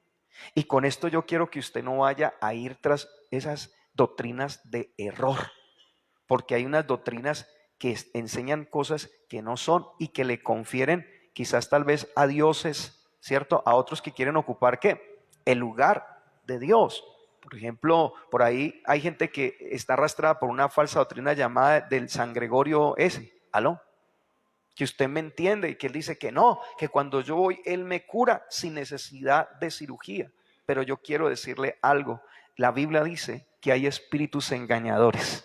Y con esto yo quiero que usted no vaya a ir tras esas doctrinas de error, porque hay unas doctrinas que enseñan cosas que no son y que le confieren quizás tal vez a dioses, ¿cierto? A otros que quieren ocupar ¿qué? El lugar de Dios. Por ejemplo, por ahí hay gente que está arrastrada por una falsa doctrina llamada del San Gregorio S. ¿Aló? que usted me entiende y que Él dice que no, que cuando yo voy Él me cura sin necesidad de cirugía. Pero yo quiero decirle algo, la Biblia dice que hay espíritus engañadores.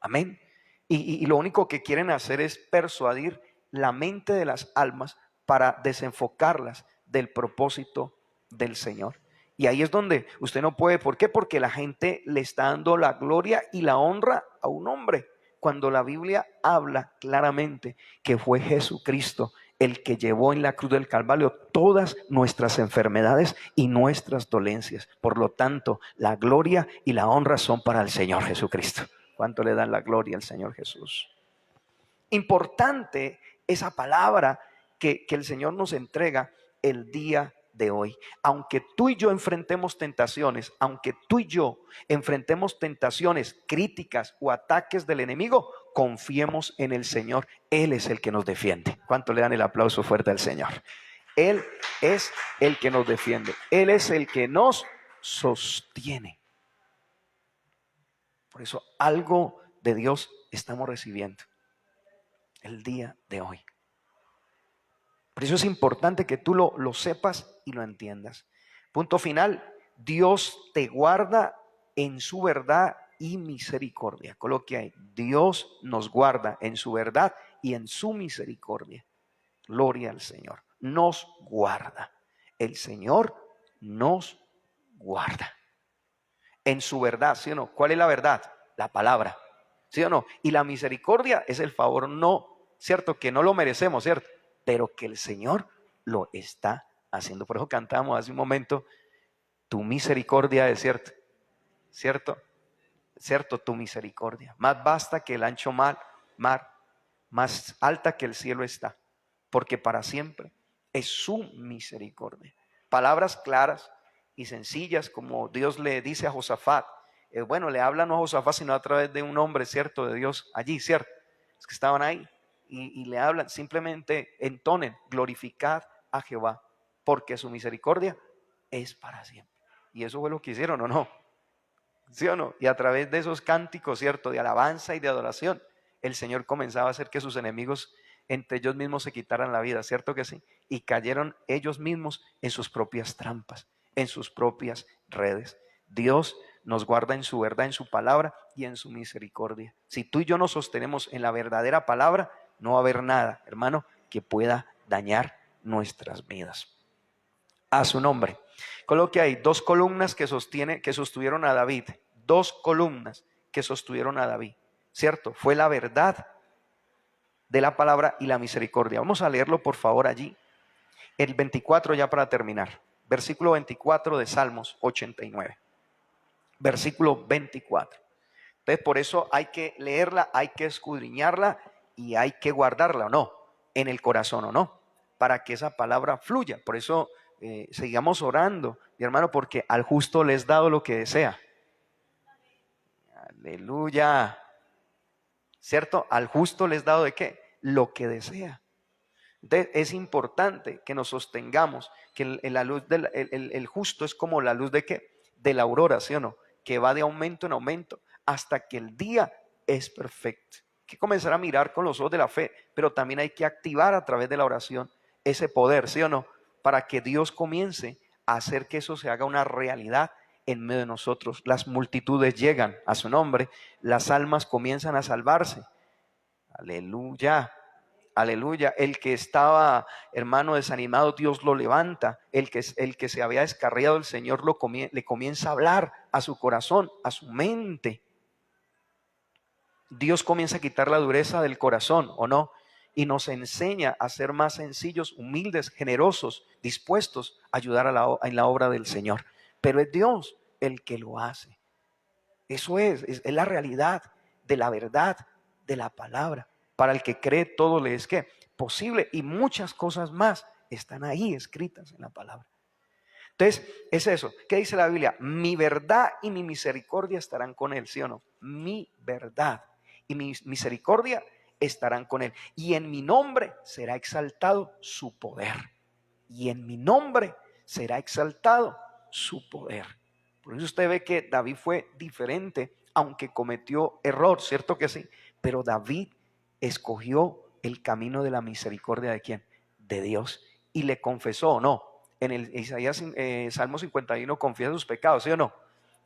Amén. Y lo único que quieren hacer es persuadir la mente de las almas para desenfocarlas del propósito del Señor. Y ahí es donde usted no puede. ¿Por qué? Porque la gente le está dando la gloria y la honra a un hombre, cuando la Biblia habla claramente que fue Jesucristo el que llevó en la cruz del Calvario todas nuestras enfermedades y nuestras dolencias. Por lo tanto, la gloria y la honra son para el Señor Jesucristo. ¿Cuánto le dan la gloria al Señor Jesús? Importante esa palabra que el Señor nos entrega el día de hoy. Aunque tú y yo enfrentemos tentaciones, aunque tú y yo enfrentemos tentaciones, críticas o ataques del enemigo, confiemos en el Señor. Él es el que nos defiende. ¿Cuánto le dan el aplauso fuerte al Señor? Él es el que nos defiende. Él es el que nos sostiene. Por eso algo de Dios estamos recibiendo el día de hoy. Por eso es importante que tú lo sepas y lo entiendas. Punto final. Dios te guarda en su verdad y misericordia. Coloque ahí. Dios nos guarda en su verdad y en su misericordia. Gloria al Señor. Nos guarda. El Señor nos guarda. En su verdad, ¿sí o no? ¿Cuál es la verdad? La palabra, ¿sí o no? Y la misericordia es el favor, no, ¿cierto? Que no lo merecemos, ¿cierto? Pero que el Señor lo está haciendo. Por eso cantamos hace un momento, tu misericordia es cierto, ¿cierto? ¿Cierto? Tu misericordia. Más vasta que el ancho mar, más alta que el cielo está, porque para siempre es su misericordia. Palabras claras y sencillas, como Dios le dice a Josafat. Bueno, le habla no a Josafat, sino a través de un hombre, ¿cierto? De Dios allí, ¿cierto? Es que estaban ahí y le hablan, simplemente entonen, glorificad a Jehová, porque su misericordia es para siempre. Y eso fue lo que hicieron, ¿o no? ¿Sí o no? Y a través de esos cánticos, ¿cierto? De alabanza y de adoración, el Señor comenzaba a hacer que sus enemigos entre ellos mismos se quitaran la vida, ¿cierto que sí? Y cayeron ellos mismos en sus propias trampas, en sus propias redes. Dios nos guarda en su verdad, en su palabra y en su misericordia. Si tú y yo nos sostenemos en la verdadera palabra, no va a haber nada, hermano, que pueda dañar nuestras vidas. A su nombre. Coloque ahí dos columnas que sostuvieron a David. Dos columnas que sostuvieron a David. ¿Cierto? Fue la verdad de la palabra y la misericordia. Vamos a leerlo por favor allí. El 24 ya para terminar. Versículo 24 de Salmos 89. Versículo 24. Entonces por eso hay que leerla, hay que escudriñarla y hay que guardarla, ¿o no? En el corazón, ¿o no? Para que esa palabra fluya. Por eso sigamos orando, mi hermano, porque al justo le es dado lo que desea. Aleluya. ¿Cierto? Al justo le es dado ¿de qué? Lo que desea. Entonces es importante que nos sostengamos, que la luz el justo es como la luz de qué? De la aurora, ¿sí o no? Que va de aumento en aumento hasta que el día es perfecto. Hay que comenzar a mirar con los ojos de la fe, pero también hay que activar a través de la oración ese poder, ¿sí o no? Para que Dios comience a hacer que eso se haga una realidad en medio de nosotros. Las multitudes llegan a su nombre, las almas comienzan a salvarse. Aleluya. Aleluya, el que estaba, hermano, desanimado, Dios lo levanta. El que se había descarriado, el Señor le comienza a hablar a su corazón, a su mente. Dios comienza a quitar la dureza del corazón, ¿o no? Y nos enseña a ser más sencillos, humildes, generosos, dispuestos a ayudar en la obra del Señor. Pero es Dios el que lo hace. Eso es la realidad de la verdad de la palabra. Para el que cree todo le es ¿qué? Posible, y muchas cosas más están ahí escritas en la palabra. Entonces, es eso. ¿Qué dice la Biblia? Mi verdad y mi misericordia estarán con él, ¿sí o no? Mi verdad y mi misericordia estarán con él. Y en mi nombre será exaltado su poder. Y en mi nombre será exaltado su poder. Por eso usted ve que David fue diferente, aunque cometió error, ¿cierto que sí? Pero David escogió el camino de la misericordia ¿de quién? De Dios. Y le confesó, ¿o no? En el Isaías, Salmo 51, confiesa sus pecados, ¿sí o no?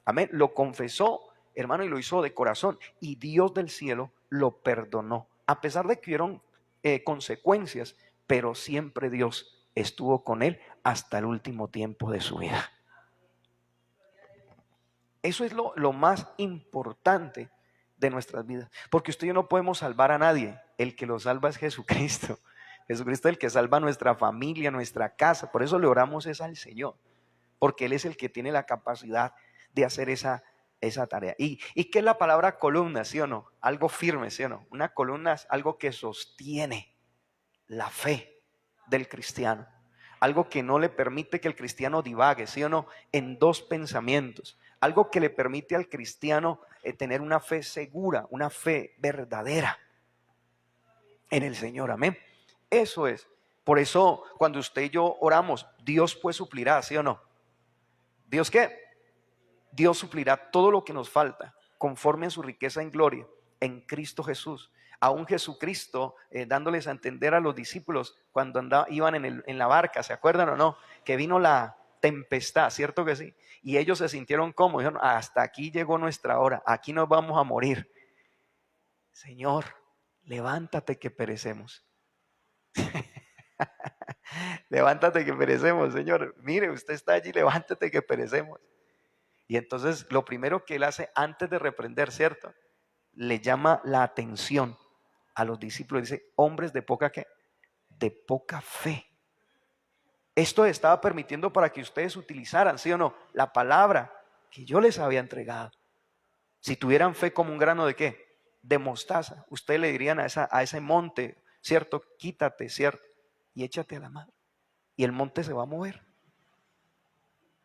Amén. Lo confesó, hermano, y lo hizo de corazón. Y Dios del cielo lo perdonó. A pesar de que hubieron consecuencias, pero siempre Dios estuvo con él hasta el último tiempo de su vida. Eso es lo más importante de nuestras vidas. Porque usted y yo no podemos salvar a nadie. El que lo salva es Jesucristo. Jesucristo es el que salva a nuestra familia, nuestra casa. Por eso le oramos es al Señor. Porque Él es el que tiene la capacidad de hacer esa tarea. ¿Y qué es la palabra columna, sí o no? Algo firme, sí o no. Una columna es algo que sostiene la fe del cristiano. Algo que no le permite que el cristiano divague, sí o no, en dos pensamientos. Algo que le permite al cristiano tener una fe segura, una fe verdadera en el Señor. Amén. Eso es. Por eso cuando usted y yo oramos, Dios pues suplirá, ¿sí o no? ¿Dios qué? Dios suplirá todo lo que nos falta conforme a su riqueza en gloria en Cristo Jesús. Aún Jesucristo dándoles a entender a los discípulos cuando iban en la barca, ¿se acuerdan o no? Que vino la tempestad, ¿cierto que sí? Y ellos se sintieron cómodos, dijeron, hasta aquí llegó nuestra hora, aquí nos vamos a morir. Señor, levántate que perecemos. Levántate que perecemos, Señor. Mire, usted está allí, levántate que perecemos. Y entonces lo primero que él hace antes de reprender, ¿cierto? Le llama la atención a los discípulos. Dice, hombres de poca ¿qué? De poca fe. Esto estaba permitiendo para que ustedes utilizaran, ¿sí o no? La palabra que yo les había entregado. Si tuvieran fe como un grano de ¿qué? De mostaza. Ustedes le dirían a ese monte, ¿cierto? Quítate, ¿cierto? Y échate a la mar. Y el monte se va a mover.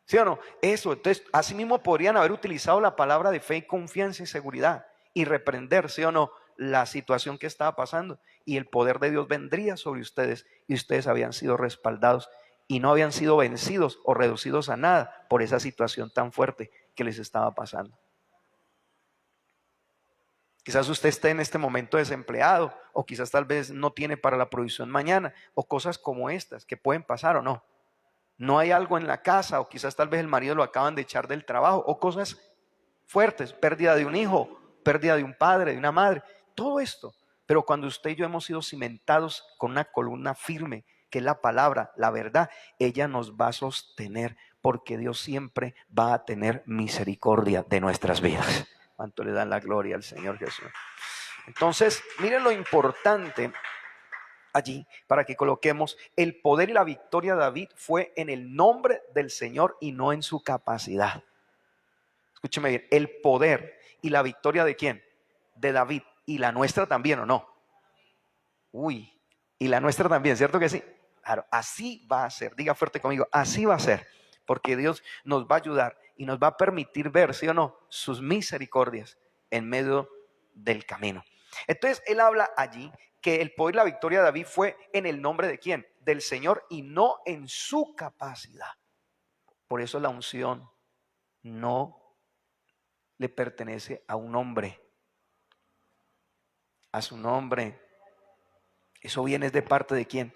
¿Sí o no? Eso, entonces, así mismo podrían haber utilizado la palabra de fe y confianza y seguridad y reprender, ¿sí o no?, la situación que estaba pasando, y el poder de Dios vendría sobre ustedes y ustedes habían sido respaldados y no habían sido vencidos o reducidos a nada por esa situación tan fuerte que les estaba pasando. Quizás usted esté en este momento desempleado, o quizás tal vez no tiene para la provisión mañana, o cosas como estas que pueden pasar o no. No hay algo en la casa, o quizás tal vez el marido lo acaban de echar del trabajo, o cosas fuertes, pérdida de un hijo, pérdida de un padre, de una madre, todo esto. Pero cuando usted y yo hemos sido cimentados con una columna firme, que es la palabra, la verdad, ella nos va a sostener, porque Dios siempre va a tener misericordia de nuestras vidas. ¿Cuánto le dan la gloria al Señor Jesús? Entonces, miren lo importante allí para que coloquemos: el poder y la victoria de David fue en el nombre del Señor y no en su capacidad. Escúcheme bien, el poder y la victoria ¿de quién? De David. Y la nuestra también, ¿o no? Uy, y la nuestra también, ¿cierto que sí? Claro, así va a ser. Diga fuerte conmigo, así va a ser. Porque Dios nos va a ayudar y nos va a permitir ver, ¿sí o no?, sus misericordias en medio del camino. Entonces, él habla allí que el poder y la victoria de David fue en el nombre de quién? Del Señor, y no en su capacidad. Por eso la unción no le pertenece a un hombre, a su nombre. Eso viene de parte de quién?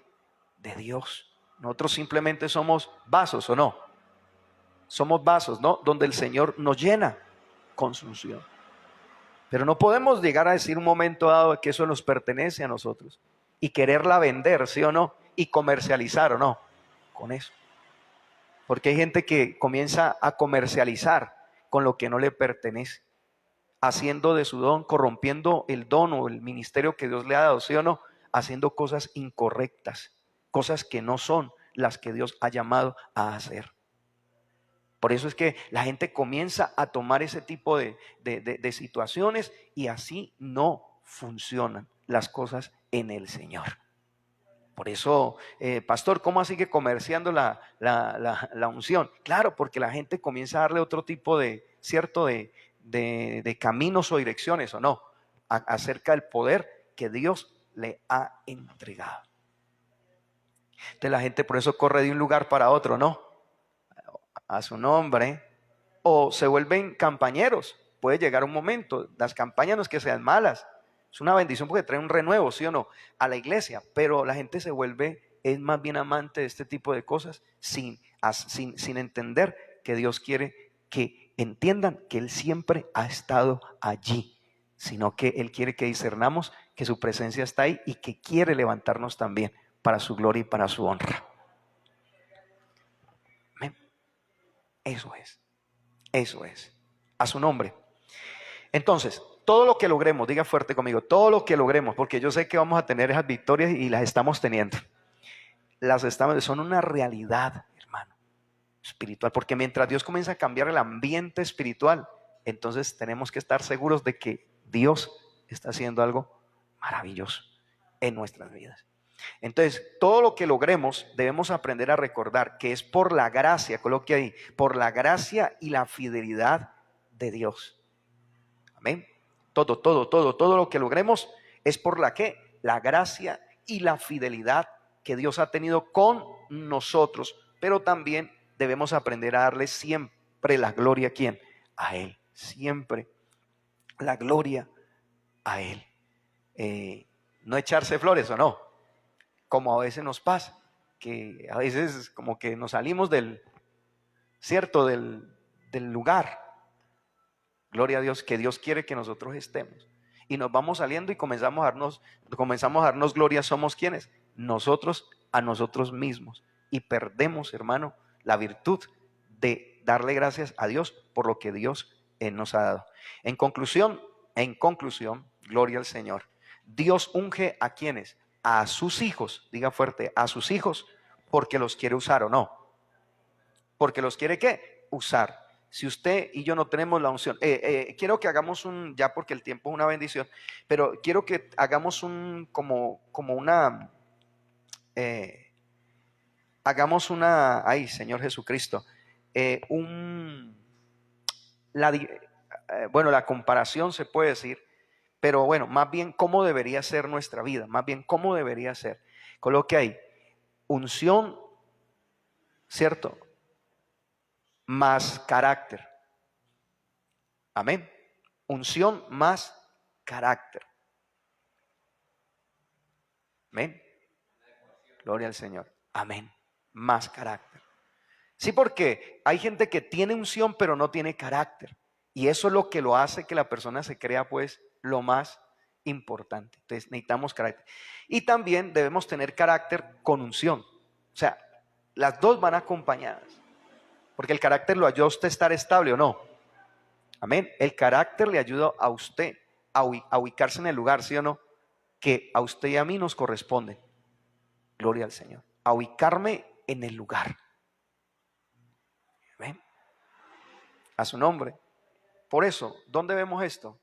De Dios. Nosotros simplemente somos vasos, ¿o no? Somos vasos, ¿no? Donde el Señor nos llena con su unción. Pero no podemos llegar a decir un momento dado que eso nos pertenece a nosotros y quererla vender, ¿sí o no? Y comercializar, ¿o no? Con eso. Porque hay gente que comienza a comercializar con lo que no le pertenece, haciendo de su don, corrompiendo el don o el ministerio que Dios le ha dado, ¿sí o no? Haciendo cosas incorrectas, cosas que no son las que Dios ha llamado a hacer. Por eso es que la gente comienza a tomar ese tipo de situaciones, y así no funcionan las cosas en el Señor. Por eso, pastor, ¿cómo así que comerciando la unción? Claro, porque la gente comienza a darle otro tipo de, ¿cierto?, de caminos o direcciones, ¿o no?, acerca del poder que Dios le ha entregado. Entonces la gente por eso corre de un lugar para otro, ¿no?, a su nombre, o se vuelven campañeros. Puede llegar un momento, las campañas no es que sean malas, Es una bendición porque trae un renuevo, ¿sí o no? A la iglesia, pero la gente se vuelve, es más bien amante de este tipo de cosas sin entender que Dios quiere que entiendan que Él siempre ha estado allí, sino que Él quiere que discernamos que su presencia está ahí y que quiere levantarnos también para su gloria y para su honra. Amén. Eso es, a su nombre. Entonces, todo lo que logremos, diga fuerte conmigo, todo lo que logremos, porque yo sé que vamos a tener esas victorias y las estamos teniendo. Son una realidad, hermano, espiritual, porque mientras Dios comienza a cambiar el ambiente espiritual, entonces tenemos que estar seguros de que Dios está haciendo algo maravilloso en nuestras vidas. Entonces, todo lo que logremos debemos aprender a recordar que es por la gracia, coloque ahí, por la gracia y la fidelidad de Dios. Amén. Todo lo que logremos es por la gracia y la fidelidad que Dios ha tenido con nosotros, pero también debemos aprender a darle siempre la gloria a ¿quién? A Él, siempre la gloria a Él. No echarse flores, ¿o no? Como a veces nos pasa, que a veces como que nos salimos del lugar. Gloria a Dios, que Dios quiere que nosotros estemos. Y nos vamos saliendo y comenzamos a darnos gloria. ¿Somos quiénes? Nosotros a nosotros mismos. Y perdemos, hermano, la virtud de darle gracias a Dios por lo que Dios nos ha dado. En conclusión, gloria al Señor. Dios unge a quienes, a sus hijos, diga fuerte, a sus hijos, porque los quiere usar o no. Porque los quiere ¿qué? Usar. Si usted y yo no tenemos la unción, quiero que hagamos ya porque el tiempo es una bendición, pero quiero que hagamos ay Señor Jesucristo, la comparación se puede decir, pero bueno, más bien cómo debería ser nuestra vida, más bien cómo debería ser. Coloque ahí, unción, ¿cierto? Más carácter. Amén. Unción más carácter. Amén. Gloria al Señor. Amén. Más carácter. Sí, porque hay gente que tiene unción pero no tiene carácter. Y eso es lo que lo hace que la persona se crea pues lo más importante. Entonces necesitamos carácter. Y también debemos tener carácter con unción. O sea, las dos van acompañadas. Porque el carácter lo ayuda a usted a estar estable o no. Amén. El carácter le ayuda a usted a ubicarse en el lugar, ¿sí o no? Que a usted y a mí nos corresponde. Gloria al Señor. A ubicarme en el lugar. Amén. A su nombre. Por eso, ¿dónde vemos esto?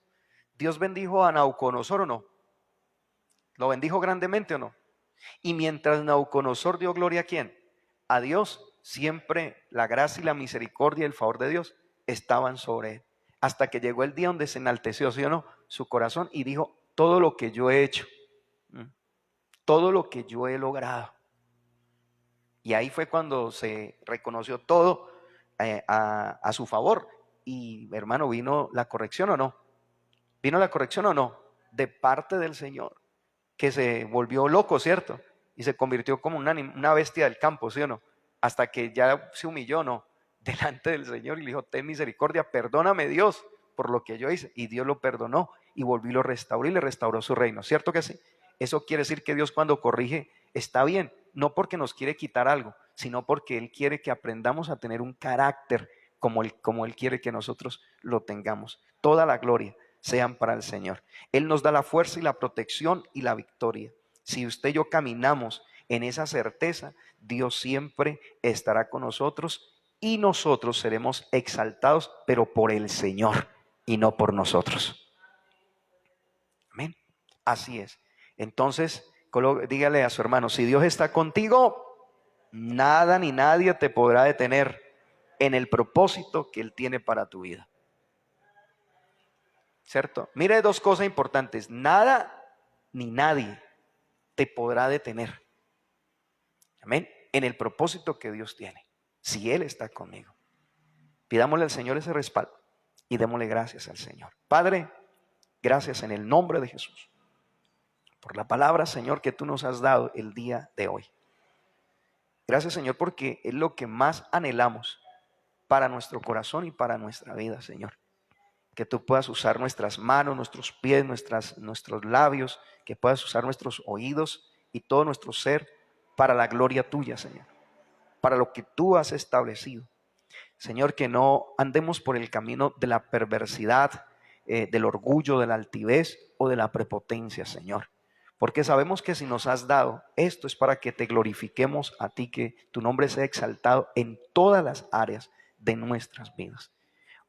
Dios bendijo a Nabucodonosor o no. ¿Lo bendijo grandemente o no? Y mientras Nabucodonosor dio gloria a ¿quién? A Dios, siempre la gracia y la misericordia y el favor de Dios estaban sobre él. Hasta que llegó el día donde se enalteció, ¿sí o no? Su corazón y dijo, todo lo que yo he hecho, todo lo que yo he logrado. Y ahí fue cuando se reconoció todo a su favor. Y hermano, ¿vino la corrección o no? ¿Vino la corrección o no? De parte del Señor, que se volvió loco, ¿cierto? Y se convirtió como una bestia del campo, ¿sí o no? Hasta que ya se humilló, ¿no? Delante del Señor y le dijo, ten misericordia, perdóname Dios por lo que yo hice. Y Dios lo perdonó y volvió y lo restauró y le restauró su reino, ¿cierto que sí? Eso quiere decir que Dios cuando corrige está bien, no porque nos quiere quitar algo, sino porque Él quiere que aprendamos a tener un carácter como Él quiere que nosotros lo tengamos. Toda la gloria sean para el Señor. Él nos da la fuerza y la protección y la victoria. Si usted y yo caminamos en esa certeza, Dios siempre estará con nosotros y nosotros seremos exaltados, pero por el Señor y no por nosotros. Amén. Así es. Entonces, dígale a su hermano, si Dios está contigo, nada ni nadie te podrá detener en el propósito que Él tiene para tu vida. ¿Cierto? Mire dos cosas importantes. Nada ni nadie te podrá detener. Amén. En el propósito que Dios tiene. Si Él está conmigo. Pidámosle al Señor ese respaldo y démosle gracias al Señor. Padre, gracias en el nombre de Jesús. por la palabra, Señor, que tú nos has dado el día de hoy. Gracias, Señor, porque es lo que más anhelamos para nuestro corazón y para nuestra vida, Señor. Que tú puedas usar nuestras manos, nuestros pies, nuestros labios, que puedas usar nuestros oídos y todo nuestro ser para la gloria tuya, Señor, para lo que tú has establecido. Señor, que no andemos por el camino de la perversidad, del orgullo, de la altivez o de la prepotencia, Señor. Porque sabemos que si nos has dado esto es para que te glorifiquemos a ti, que tu nombre sea exaltado en todas las áreas de nuestras vidas.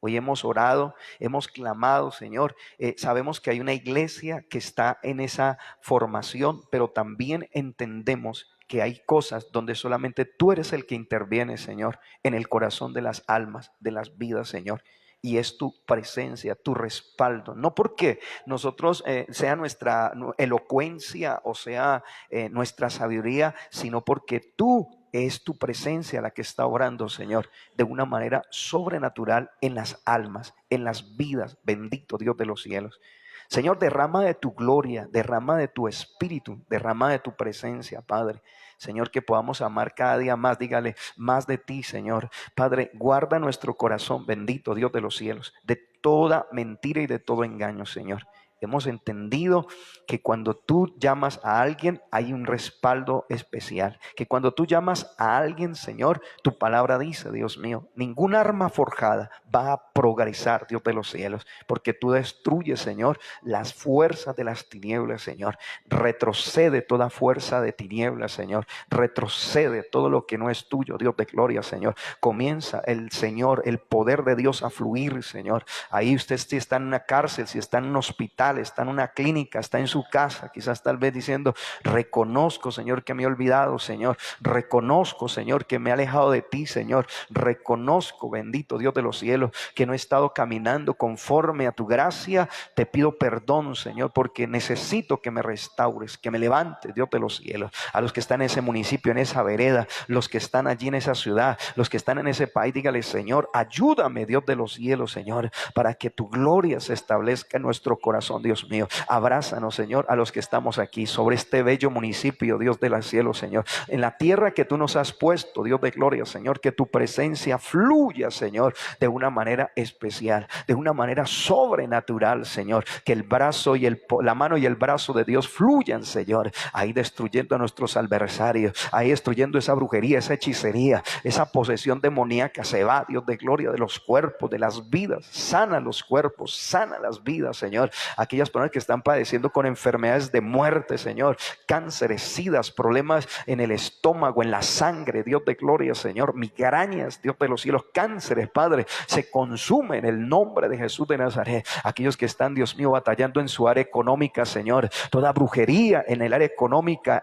Hoy hemos orado, hemos clamado, Señor. Sabemos que hay una iglesia que está en esa formación, pero también entendemos que hay cosas donde solamente tú eres el que interviene, Señor, en el corazón de las almas, de las vidas, Señor. Y es tu presencia, tu respaldo. No porque nosotros sea nuestra elocuencia o sea nuestra sabiduría, sino porque tú es tu presencia la que está obrando, Señor, de una manera sobrenatural en las almas, en las vidas. Bendito Dios de los cielos. Señor, derrama de tu gloria, derrama de tu espíritu, derrama de tu presencia, Padre. Señor, que podamos amar cada día más. Dígale, más de ti, Señor. Padre, guarda nuestro corazón, bendito Dios de los cielos, de toda mentira y de todo engaño, Señor. Hemos entendido que cuando tú llamas a alguien hay un respaldo especial. Que cuando tú llamas a alguien, Señor, tu palabra dice, Dios mío, ningún arma forjada va a progresar, Dios de los cielos. Porque tú destruyes, Señor, las fuerzas de las tinieblas, Señor. Retrocede toda fuerza de tinieblas, Señor. Retrocede todo lo que no es tuyo, Dios de gloria, Señor. Comienza el Señor, el poder de Dios a fluir, Señor. Ahí usted si está en una cárcel, si está en un hospital, está en una clínica, está en su casa, quizás tal vez diciendo, reconozco, Señor, que me he olvidado, Señor. Reconozco, Señor, que me he alejado de ti, Señor. Reconozco, bendito Dios de los cielos, que no he estado caminando conforme a tu gracia. Te pido perdón, Señor, porque necesito que me restaures, que me levantes, Dios de los cielos. A los que están en ese municipio, en esa vereda, los que están allí en esa ciudad, los que están en ese país, dígale, Señor, ayúdame, Dios de los cielos, Señor, para que tu gloria se establezca en nuestro corazón, Dios mío. Abrázanos, Señor, a los que estamos aquí sobre este bello municipio, Dios de los cielos, Señor, en la tierra que tú nos has puesto, Dios de gloria, Señor, que tu presencia fluya, Señor, de una manera especial, de una manera sobrenatural, Señor, que el brazo y la mano y el brazo de Dios fluyan, Señor, ahí destruyendo a nuestros adversarios, ahí destruyendo esa brujería, esa hechicería, esa posesión demoníaca. Se va, Dios de gloria, de los cuerpos, de las vidas. Sana los cuerpos, sana las vidas, Señor. Aquellas personas que están padeciendo con enfermedades de muerte, Señor, cánceres, sidas, problemas en el estómago, en la sangre, Dios de gloria, Señor, migrañas, Dios de los cielos, cánceres, Padre, se consume en el nombre de Jesús de Nazaret. Aquellos que están, Dios mío, batallando en su área económica, Señor, toda brujería en el área económica,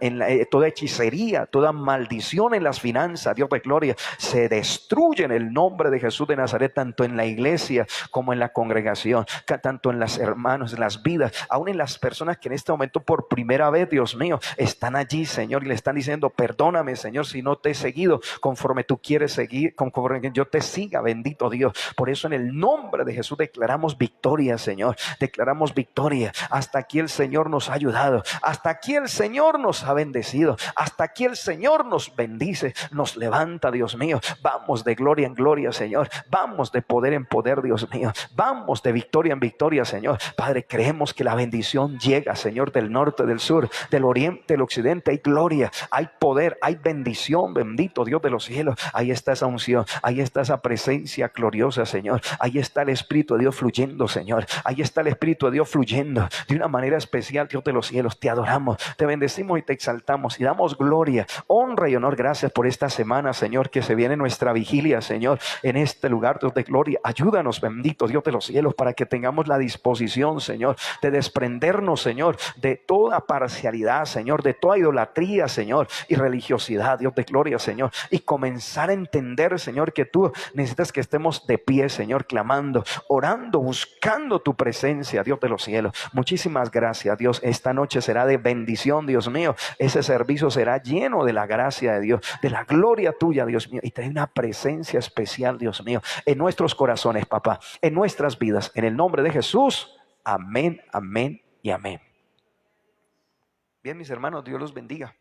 toda hechicería, toda maldición en las finanzas, Dios de gloria, se destruye en el nombre de Jesús de Nazaret, tanto en la iglesia como en la congregación, tanto en las hermanos, en las vidas, aún en las personas que en este momento por primera vez, Dios mío, están allí, Señor, y le están diciendo, perdóname, Señor, si no te he seguido conforme tú quieres seguir, conforme yo te siga, bendito Dios. Por eso en el nombre de Jesús declaramos victoria, Señor, declaramos victoria. Hasta aquí el Señor nos ha ayudado, hasta aquí el Señor nos ha bendecido, hasta aquí el Señor nos bendice, nos levanta, Dios mío. Vamos de gloria en gloria, Señor, vamos de poder en poder, Dios mío, vamos de victoria en victoria, Señor. Padre, creemos que la bendición llega, Señor, del norte, del sur, del oriente, del occidente. Hay gloria, hay poder, hay bendición, bendito Dios de los cielos. Ahí está esa unción, ahí está esa presencia gloriosa, Señor. Ahí está el Espíritu de Dios fluyendo, Señor. Ahí está el Espíritu de Dios fluyendo de una manera especial, Dios de los cielos. Te adoramos, te bendecimos y te exaltamos y damos gloria, honra y honor. Gracias por esta semana, Señor, que se viene nuestra vigilia, Señor, en este lugar, Dios de gloria. Ayúdanos, bendito Dios de los cielos, para que tengamos la disposición, Señor, de desprendernos, Señor, de toda parcialidad, Señor, de toda idolatría, Señor, y religiosidad, Dios de gloria, Señor, y comenzar a entender, Señor, que tú necesitas que estemos de pie, Señor, clamando, orando, buscando tu presencia, Dios de los cielos. Muchísimas gracias, Dios. Esta noche será de bendición, Dios mío. Ese servicio será lleno de la gracia de Dios, de la gloria tuya, Dios mío, y trae una presencia especial, Dios mío, en nuestros corazones, papá, en nuestras vidas, en el nombre de Jesús. Amén, amén y amén. Bien, mis hermanos, Dios los bendiga.